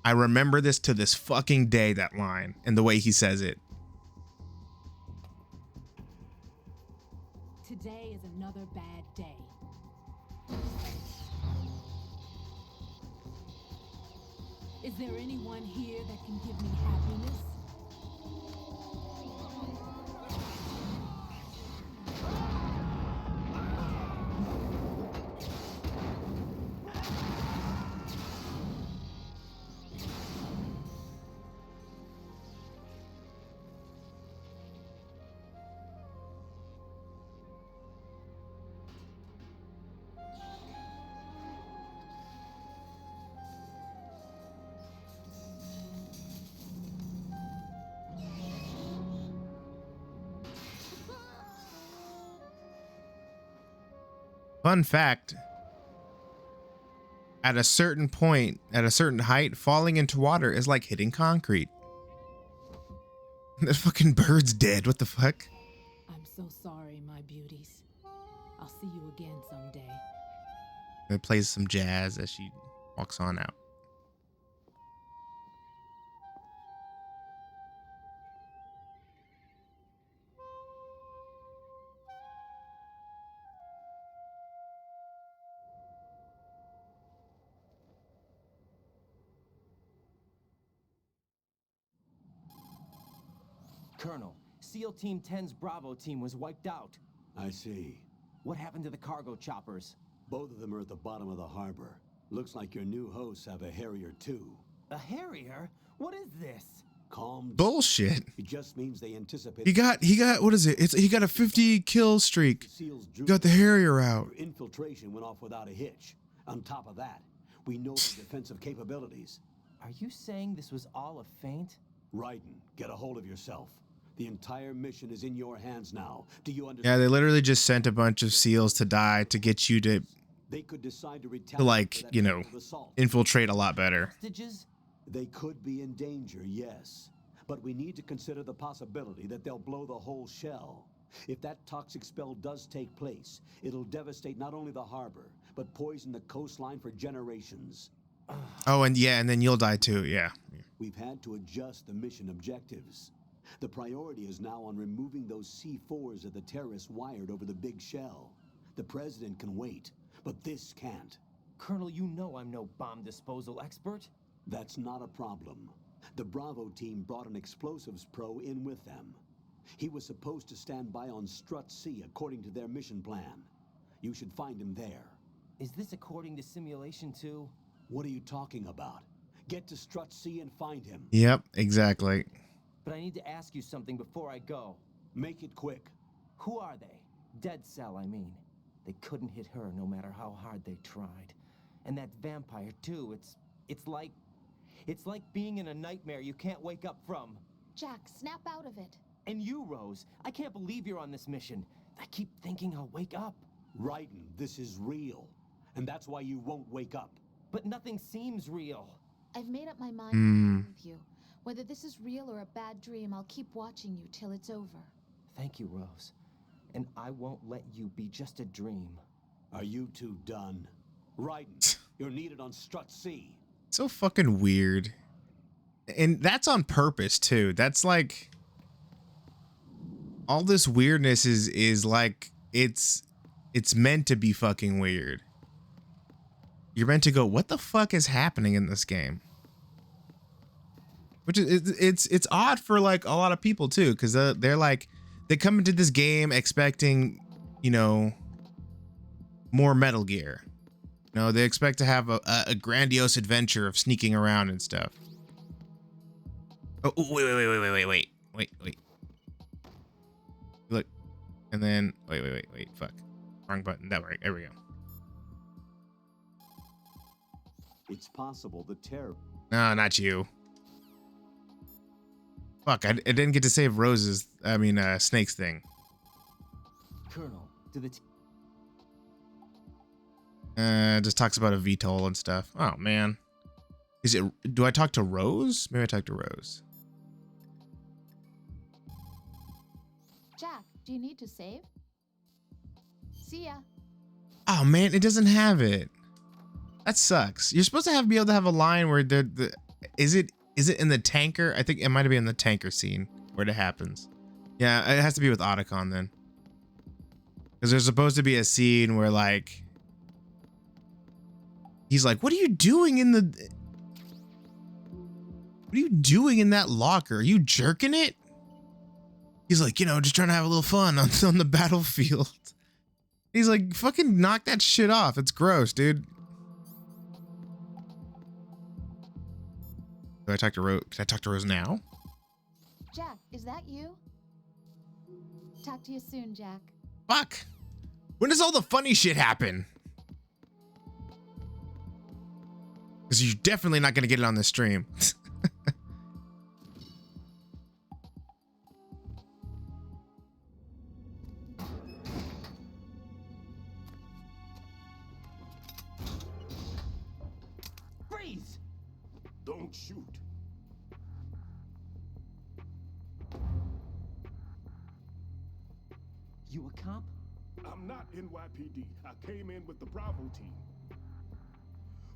I remember this to this fucking day, that line, and the way he says it. Today is another bad day. Is there anyone here that can give me happiness? Fun fact, at a certain point, at a certain height, falling into water is like hitting concrete. The fucking bird's dead. What the fuck? I'm so sorry, my beauties. I'll see you again someday. It plays some jazz as she walks on out. Colonel, SEAL Team 10's Bravo team was wiped out. I see. What happened to the cargo choppers? Both of them are at the bottom of the harbor. Looks like your new hosts have a Harrier too. A Harrier? What is this? Calm. Bullshit. It just means they anticipate. He got what is it? He got a 50 kill streak. SEALs He got the Harrier out. Your infiltration went off without a hitch. On top of that, we know the defensive capabilities. Are you saying this was all a feint? Raiden, get a hold of yourself. The entire mission is in your hands now. Do you understand? Yeah, they literally just sent a bunch of SEALs to die to get you to They could decide to retaliate like, for that you know, failed assault. infiltrate a lot better. Hostages? They could be in danger, yes. But we need to consider the possibility that they'll blow the whole shell. If that toxic spell does take place, it'll devastate not only the harbor, but poison the coastline for generations. Oh, and yeah, and then you'll die too. Yeah. We've had to adjust the mission objectives. The priority is now on removing those C4s that the terrorists wired over the big shell. The president can wait, but this can't. Colonel, you know I'm no bomb disposal expert. That's not a problem. The Bravo team brought an explosives pro in with them. He was supposed to stand by on Strut C according to their mission plan. You should find him there. Is this according to simulation too? What are you talking about? Get to Strut C and find him. Yep, exactly. But I need to ask you something before I go. Make it quick. Who are they? Dead Cell, I mean. They couldn't hit her no matter how hard they tried. And that vampire too, it's like being in a nightmare you can't wake up from. Jack, snap out of it. And you, Rose, I can't believe you're on this mission. I keep thinking I'll wake up. Raiden, this is real. And that's why you won't wake up. But nothing seems real. I've made up my mind with you. Whether this is real or a bad dream, I'll keep watching you till it's over. Thank you, Rose. And I won't let you be just a dream. Are you two done? Raiden, you're needed on Strut C. So fucking weird. And that's on purpose too. That's like all this weirdness is like it's meant to be fucking weird. You're meant to go, what the fuck is happening in this game? Which is it's odd for like a lot of people too, because they're like they come into this game expecting, you know, more Metal Gear. You know, they expect to have a grandiose adventure of sneaking around and stuff. Oh, wait. Look, and then wait. Fuck, wrong button. That right. There we go. It's possible the terror. No, not you. Fuck, I didn't get to save Snake's thing. Colonel, to the Just talks about a VTOL and stuff. Oh man. Do I talk to Rose? Maybe I talk to Rose. Jack, do you need to save? See ya. Oh man, it doesn't have it. That sucks. You're supposed to be able to have a line where is it in the tanker? I think it might be in the tanker scene where it happens. Yeah, it has to be with Otacon then. Because there's supposed to be a scene where like he's like, what are you doing in that locker? Are you jerking it? He's like, you know, just trying to have a little fun on the battlefield. He's like, fucking knock that shit off. It's gross, dude. Do I talk to Rose? Can I talk to Rose now? Jack, is that you? Talk to you soon, Jack. Fuck. When does all the funny shit happen? Because you're definitely not going to get it on this stream. freeze! Don't shoot. You a cop? I'm not NYPD. I came in with the Bravo team.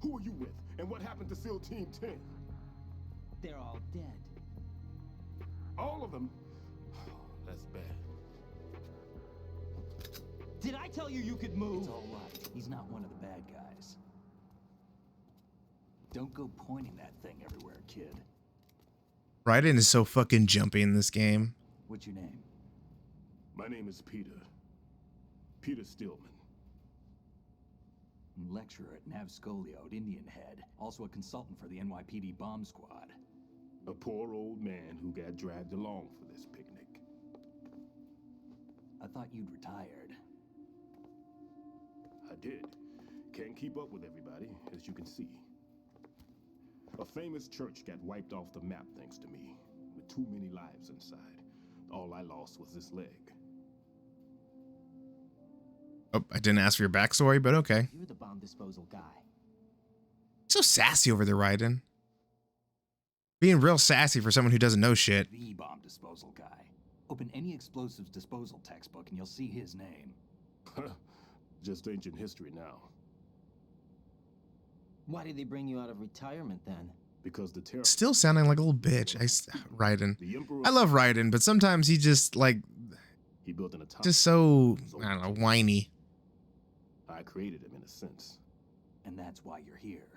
Who are you with? And what happened to SEAL Team 10? They're all dead. All of them? That's bad. Did I tell you you could move? It's all right. He's not one of the bad guys. Don't go pointing that thing everywhere, kid. Raiden is so fucking jumpy in this game. What's your name? My name is Peter. Peter Stillman. Lecturer at Nav Scolio at Indian Head. Also a consultant for the NYPD bomb squad. A poor old man who got dragged along for this picnic. I thought you'd retired. I did. Can't keep up with everybody, as you can see. A famous church got wiped off the map thanks to me, with too many lives inside. All I lost was this leg. Oh, I didn't ask for your backstory, but okay. You're the bomb disposal guy. So sassy over there, Raiden. Being real sassy for someone who doesn't know shit. The bomb disposal guy. Open any explosives disposal textbook and you'll see his name. Just ancient history now. Why did they bring you out of retirement then? Because the terror. Still sounding like a little bitch. Raiden. I love Raiden, but sometimes he just like he built an atomic. Just so I don't know, whiny. I created him in a sense. And that's why you're here.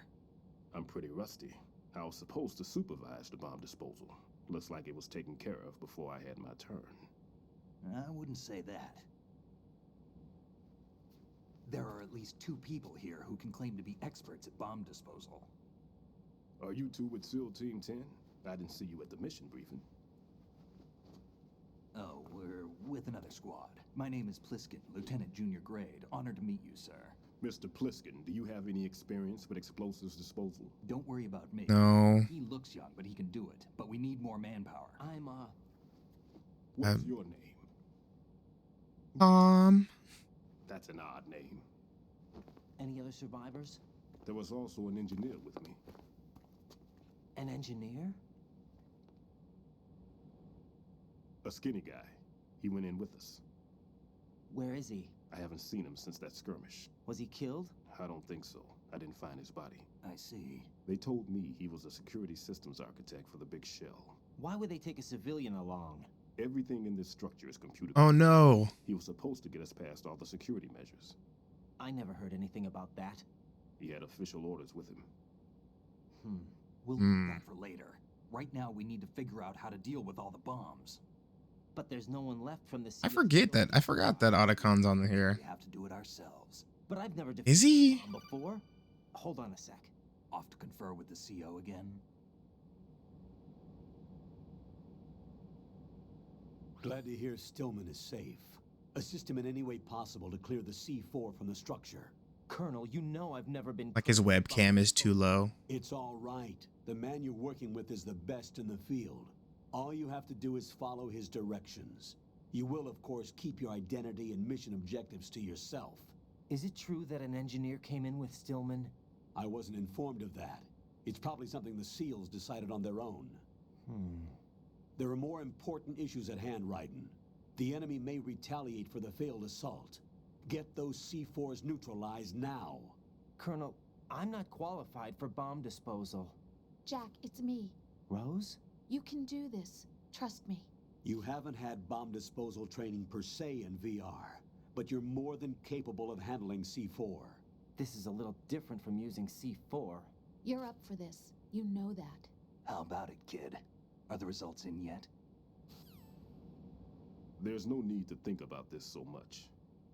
I'm pretty rusty. I was supposed to supervise the bomb disposal. Looks like it was taken care of before I had my turn. I wouldn't say that. There are at least 2 people here who can claim to be experts at bomb disposal. Are you two with SEAL Team 10? I didn't see you at the mission briefing. Oh, we're with another squad. My name is Pliskin, Lieutenant Junior Grade. Honored to meet you, sir. Mr. Pliskin, do you have any experience with explosives disposal? Don't worry about me. No. He looks young, but he can do it. But we need more manpower. What's your name? That's an odd name. Any other survivors? There was also an engineer with me. An engineer? A skinny guy. He went in with us. Where is he? I haven't seen him since that skirmish. Was he killed? I don't think so. I didn't find his body. I see. They told me he was a security systems architect for the big shell. Why would they take a civilian along? Everything in this structure is computer. Oh no. He was supposed to get us past all the security measures. I never heard anything about that. He had official orders with him. We'll leave that for later. Right now, we need to figure out how to deal with all the bombs. But there's no one left from the I forget that. I forgot that Otacon's on here. We have to do it ourselves. But I've never Is he? before. Hold on a sec. Off to confer with the CO again. Glad to hear Stillman is safe. Assist him in any way possible to clear the C4 from the structure. Colonel, you know I've never been... Like his webcam is too low. It's all right. The man you're working with is the best in the field. All you have to do is follow his directions. You will, of course, keep your identity and mission objectives to yourself. Is it true that an engineer came in with Stillman? I wasn't informed of that. It's probably something the SEALs decided on their own. There are more important issues at hand, Raiden. The enemy may retaliate for the failed assault. Get those C4s neutralized now. Colonel, I'm not qualified for bomb disposal. Jack, it's me. Rose? You can do this. Trust me. You haven't had bomb disposal training per se in VR, but you're more than capable of handling C4. This is a little different from using C4. You're up for this. You know that. How about it, kid? Are the results in yet? There's no need to think about this so much.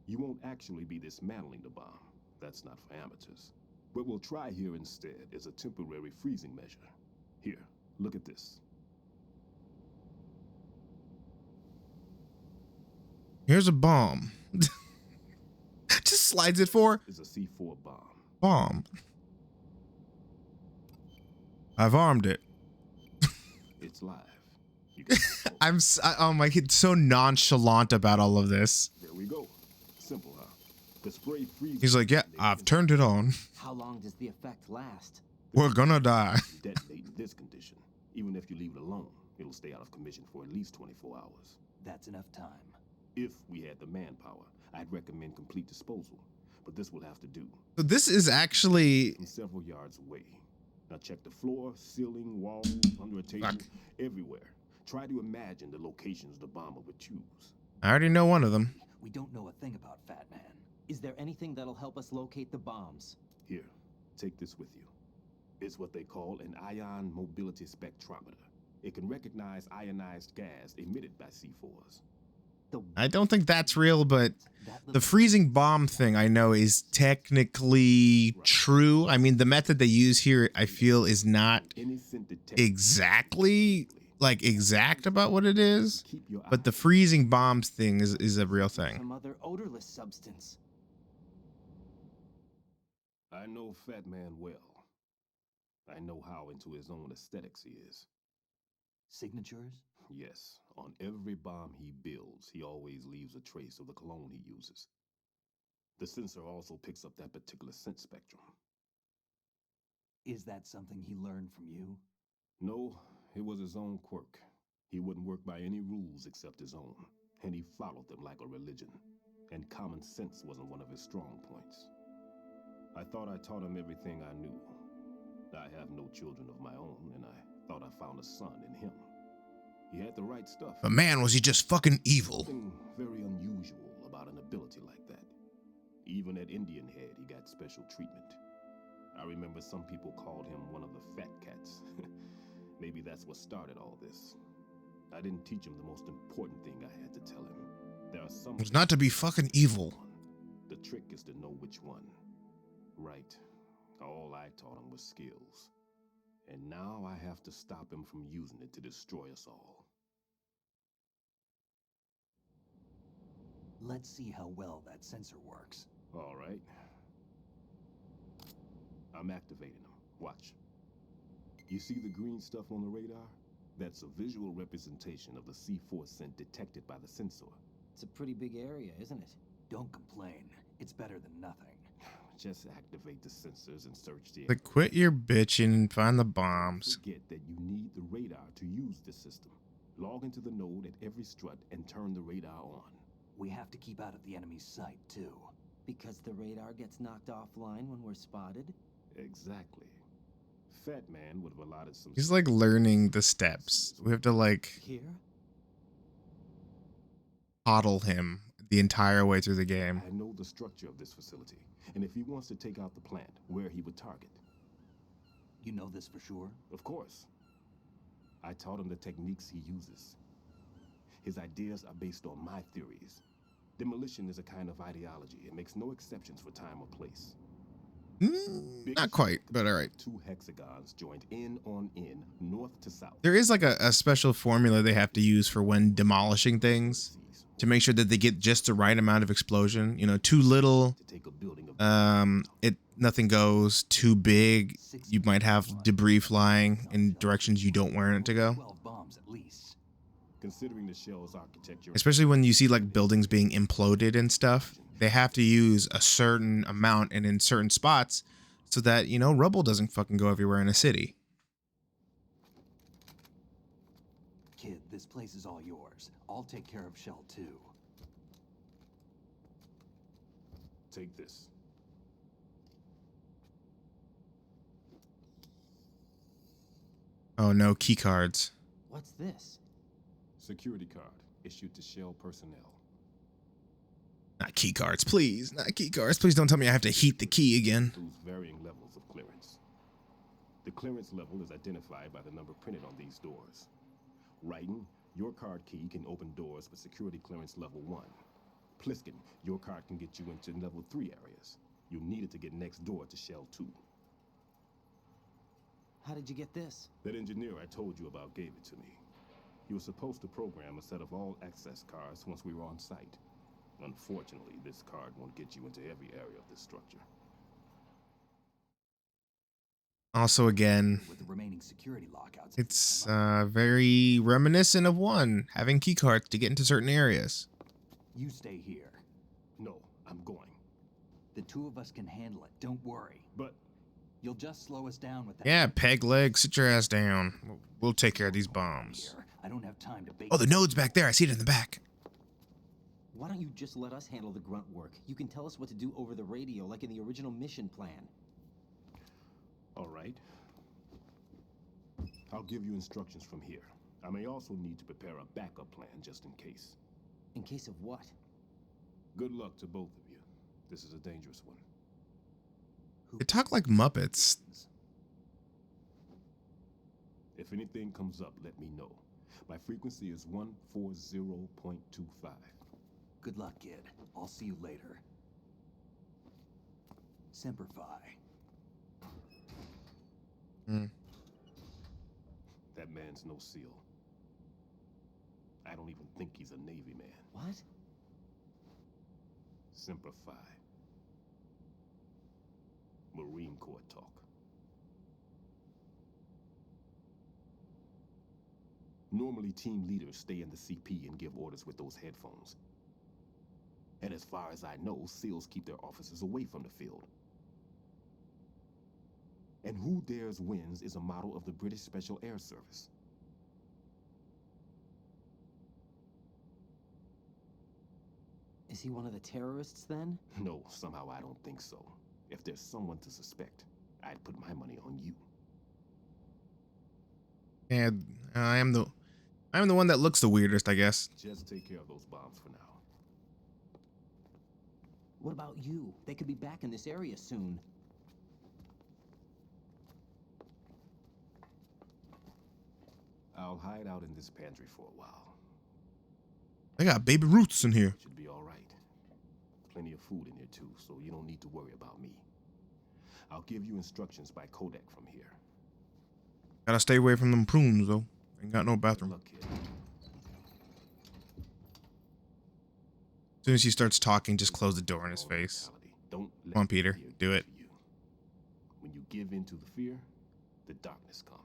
You won't actually be dismantling the bomb. That's not for amateurs. What we'll try here instead is a temporary freezing measure. Here, look at this. Here's a bomb. Just slides it for It's a C4 bomb. bomb. I've armed it. It's live. You can Oh my kid, so nonchalant about all of this. There we go. Simple, huh? The spray freezes. He's like, yeah, I've turned it on. How long does the effect last? We're gonna die. Detonate in this condition. Even if you leave it alone, it'll stay out of commission for at least 24 hours. That's enough time. If we had the manpower, I'd recommend complete disposal. But this will have to do. So this is actually From several yards away. Now check the floor, ceiling, walls, under a table, everywhere. Try to imagine the locations the bomber would choose. I already know one of them. We don't know a thing about Fat Man. Is there anything that'll help us locate the bombs? Here, take this with you. It's what they call an ion mobility spectrometer. It can recognize ionized gas emitted by C4s. I don't think that's real, but the freezing bomb thing I know is technically true. I mean, the method they use here, I feel, is not exactly like exact about what it is, but the freezing bombs thing is a real thing. Some other odorless substance. I know Fat Man well. I know how into his own aesthetics he is. Signatures? Yes, on every bomb he builds, he always leaves a trace of the cologne he uses. The sensor also picks up that particular scent spectrum. Is that something he learned from you? No, it was his own quirk. He wouldn't work by any rules except his own, and he followed them like a religion. And common sense wasn't one of his strong points. I thought I taught him everything I knew. I have no children of my own, and I thought I found a son in him. He had the right stuff. But man, was he just fucking evil. Something very unusual about an ability like that. Even at Indian Head, he got special treatment. I remember some people called him one of the fat cats. Maybe that's what started all this. I didn't teach him the most important thing I had to tell him. There are some... It's not to be fucking evil. The trick is to know which one. Right. All I taught him was skills. And now I have to stop him from using it to destroy us all. Let's see how well that sensor works. All right. I'm activating them. Watch. You see the green stuff on the radar? That's a visual representation of the C4 scent detected by the sensor. It's a pretty big area, isn't it? Don't complain. It's better than nothing. Just activate the sensors and search the area. Like, quit your bitching and find the bombs. Forget that you need the radar to use the system. Log into the node at every strut and turn the radar on. We have to keep out of the enemy's sight, too. Because the radar gets knocked offline when we're spotted? Exactly. Fat Man would have allotted some... He's like learning the steps. We have to like Here? coddle him the entire way through the game. I know the structure of this facility, and if he wants to take out the plant, where he would target. You know this for sure? Of course. I taught him the techniques he uses. His ideas are based on my theories. Demolition is a kind of ideology. It makes no exceptions for time or place. Not quite, but all right. 2 hexagons joined end on end, north to south. There is like a special formula they have to use for when demolishing things to make sure that they get just the right amount of explosion. You know, too little, nothing goes. Too big, you might have debris flying in directions you don't want it to go. 12 bombs at least. Considering the shell's architecture, Especially when you see like buildings being imploded and stuff, they have to use a certain amount and in certain spots so that, you know, rubble doesn't fucking go everywhere in a city. Kid, this place is all yours. I'll take care of Shell 2. take this. Oh no, key cards. What's this? Security card issued to Shell personnel. Not key cards, please. Not key cards. Please don't tell me I have to heat the key again. Includes varying levels of clearance. The clearance level is identified by the number printed on these doors. Writing, your card key can open doors with security clearance level 1. Pliskin, your card can get you into level 3 areas. You'll need it to get next door to Shell 2. How did you get this? That engineer I told you about gave it to me. He was supposed to program a set of all access cards once we were on site. Unfortunately, this card won't get you into every area of this structure. Also, again, With the remaining security lockouts, it's very reminiscent of 1, having key cards to get into certain areas. you stay here. No, I'm going. The two of us can handle it. Don't worry. But You'll just slow us down with that. Yeah, peg leg, sit your ass down. We'll take care of these bombs. Here, I don't have time to bake. Oh, the node's back there. I see it in the back. Why don't you just let us handle the grunt work? You can tell us what to do over the radio, like in the original mission plan. all right. I'll give you instructions from here. I may also need to prepare a backup plan just in case. In case of what? Good luck to both of you. This is a dangerous one. They talk like Muppets. If anything comes up, let me know. My frequency is 140.25. Good luck, kid. I'll see you later. Semper Fi. That man's no SEAL. I don't even think he's a Navy man. What? Semper Fi. Marine Corps talk. Normally, team leaders stay in the CP and give orders with those headphones. And as far as I know, SEALs keep their officers away from the field. And Who Dares Wins is a model of the British Special Air Service. Is he one of the terrorists then? No, somehow I don't think so. If there's someone to suspect, I'd put my money on you. And I'm the one that looks the weirdest, I guess. Just take care of those bombs for now. What about you? They could be back in this area soon. I'll hide out in this pantry for a while. I got baby Ruths in here. Should be all right. Plenty of food in here too, so you don't need to worry about me. I'll give you instructions by Kodak from here. Gotta stay away from them prunes, though. Ain't got no Good bathroom. luck, kid. As soon as he starts talking, just close the door in his All face. mentality. Don't let Come on, Peter. fear Do get it. to you. When you give in to the fear, the darkness comes.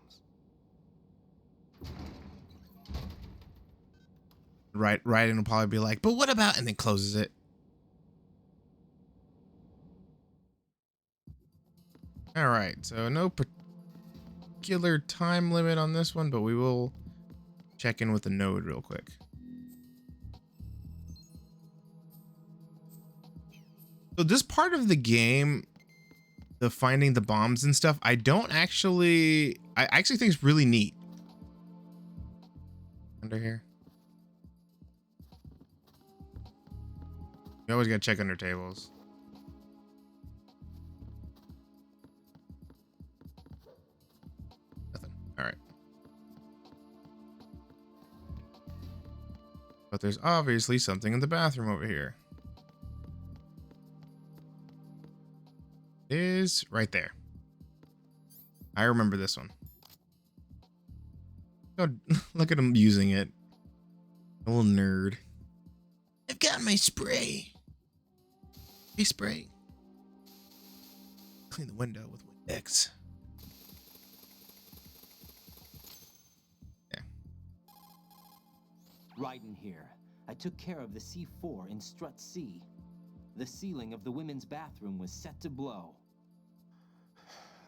Right, and will probably be like, but what about, and then closes it. All right, so no particular time limit on this one, but we will check in with the node real quick. So this part of the game, the finding the bombs and stuff, I actually think it's really neat. Under here. You always gotta check under tables. Nothing. All right. But there's obviously something in the bathroom over here. It is right there. I remember this one. Oh, look at him using it. A little nerd. I've got my spray. Hey, spray. Clean the window with Windex. Yeah. Ryden here. I took care of the C4 in Strut C. The ceiling of the women's bathroom was set to blow.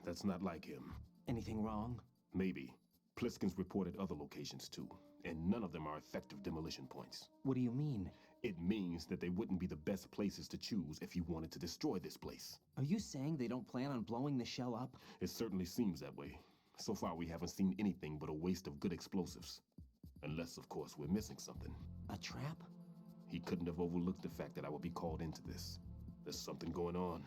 That's not like him. Anything wrong? Maybe. Pliskin's reported other locations too, and none of them are effective demolition points. What do you mean? It means that they wouldn't be the best places to choose if you wanted to destroy this place. Are you saying they don't plan on blowing the shell up? It certainly seems that way. So far, we haven't seen anything but a waste of good explosives. Unless, of course, we're missing something. A trap? He couldn't have overlooked the fact that I would be called into this. There's something going on.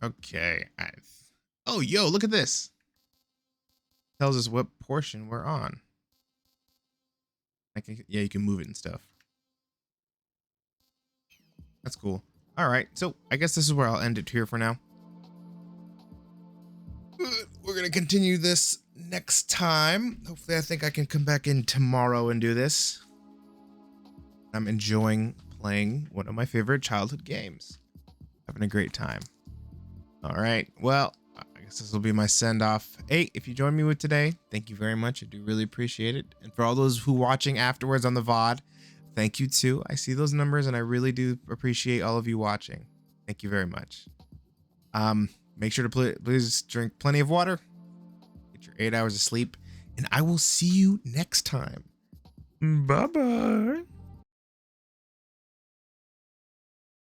Okay. Oh, yo, look at this. Tells us what portion we're on. Yeah, you can move it and stuff. That's cool. All right, so I guess this is where I'll end it here for now. We're gonna continue this next time. Hopefully, I think I can come back in tomorrow and do this. I'm enjoying playing one of my favorite childhood games. Having a great time. All right, well, I guess this will be my send-off. Hey, if you joined me with today, thank you very much. I do really appreciate it. And for all those who are watching afterwards on the VOD, thank you too. I see those numbers and I really do appreciate all of you watching. Thank you very much. Make sure to please drink plenty of water, get your 8 hours of sleep, and I will see you next time. Bye-bye.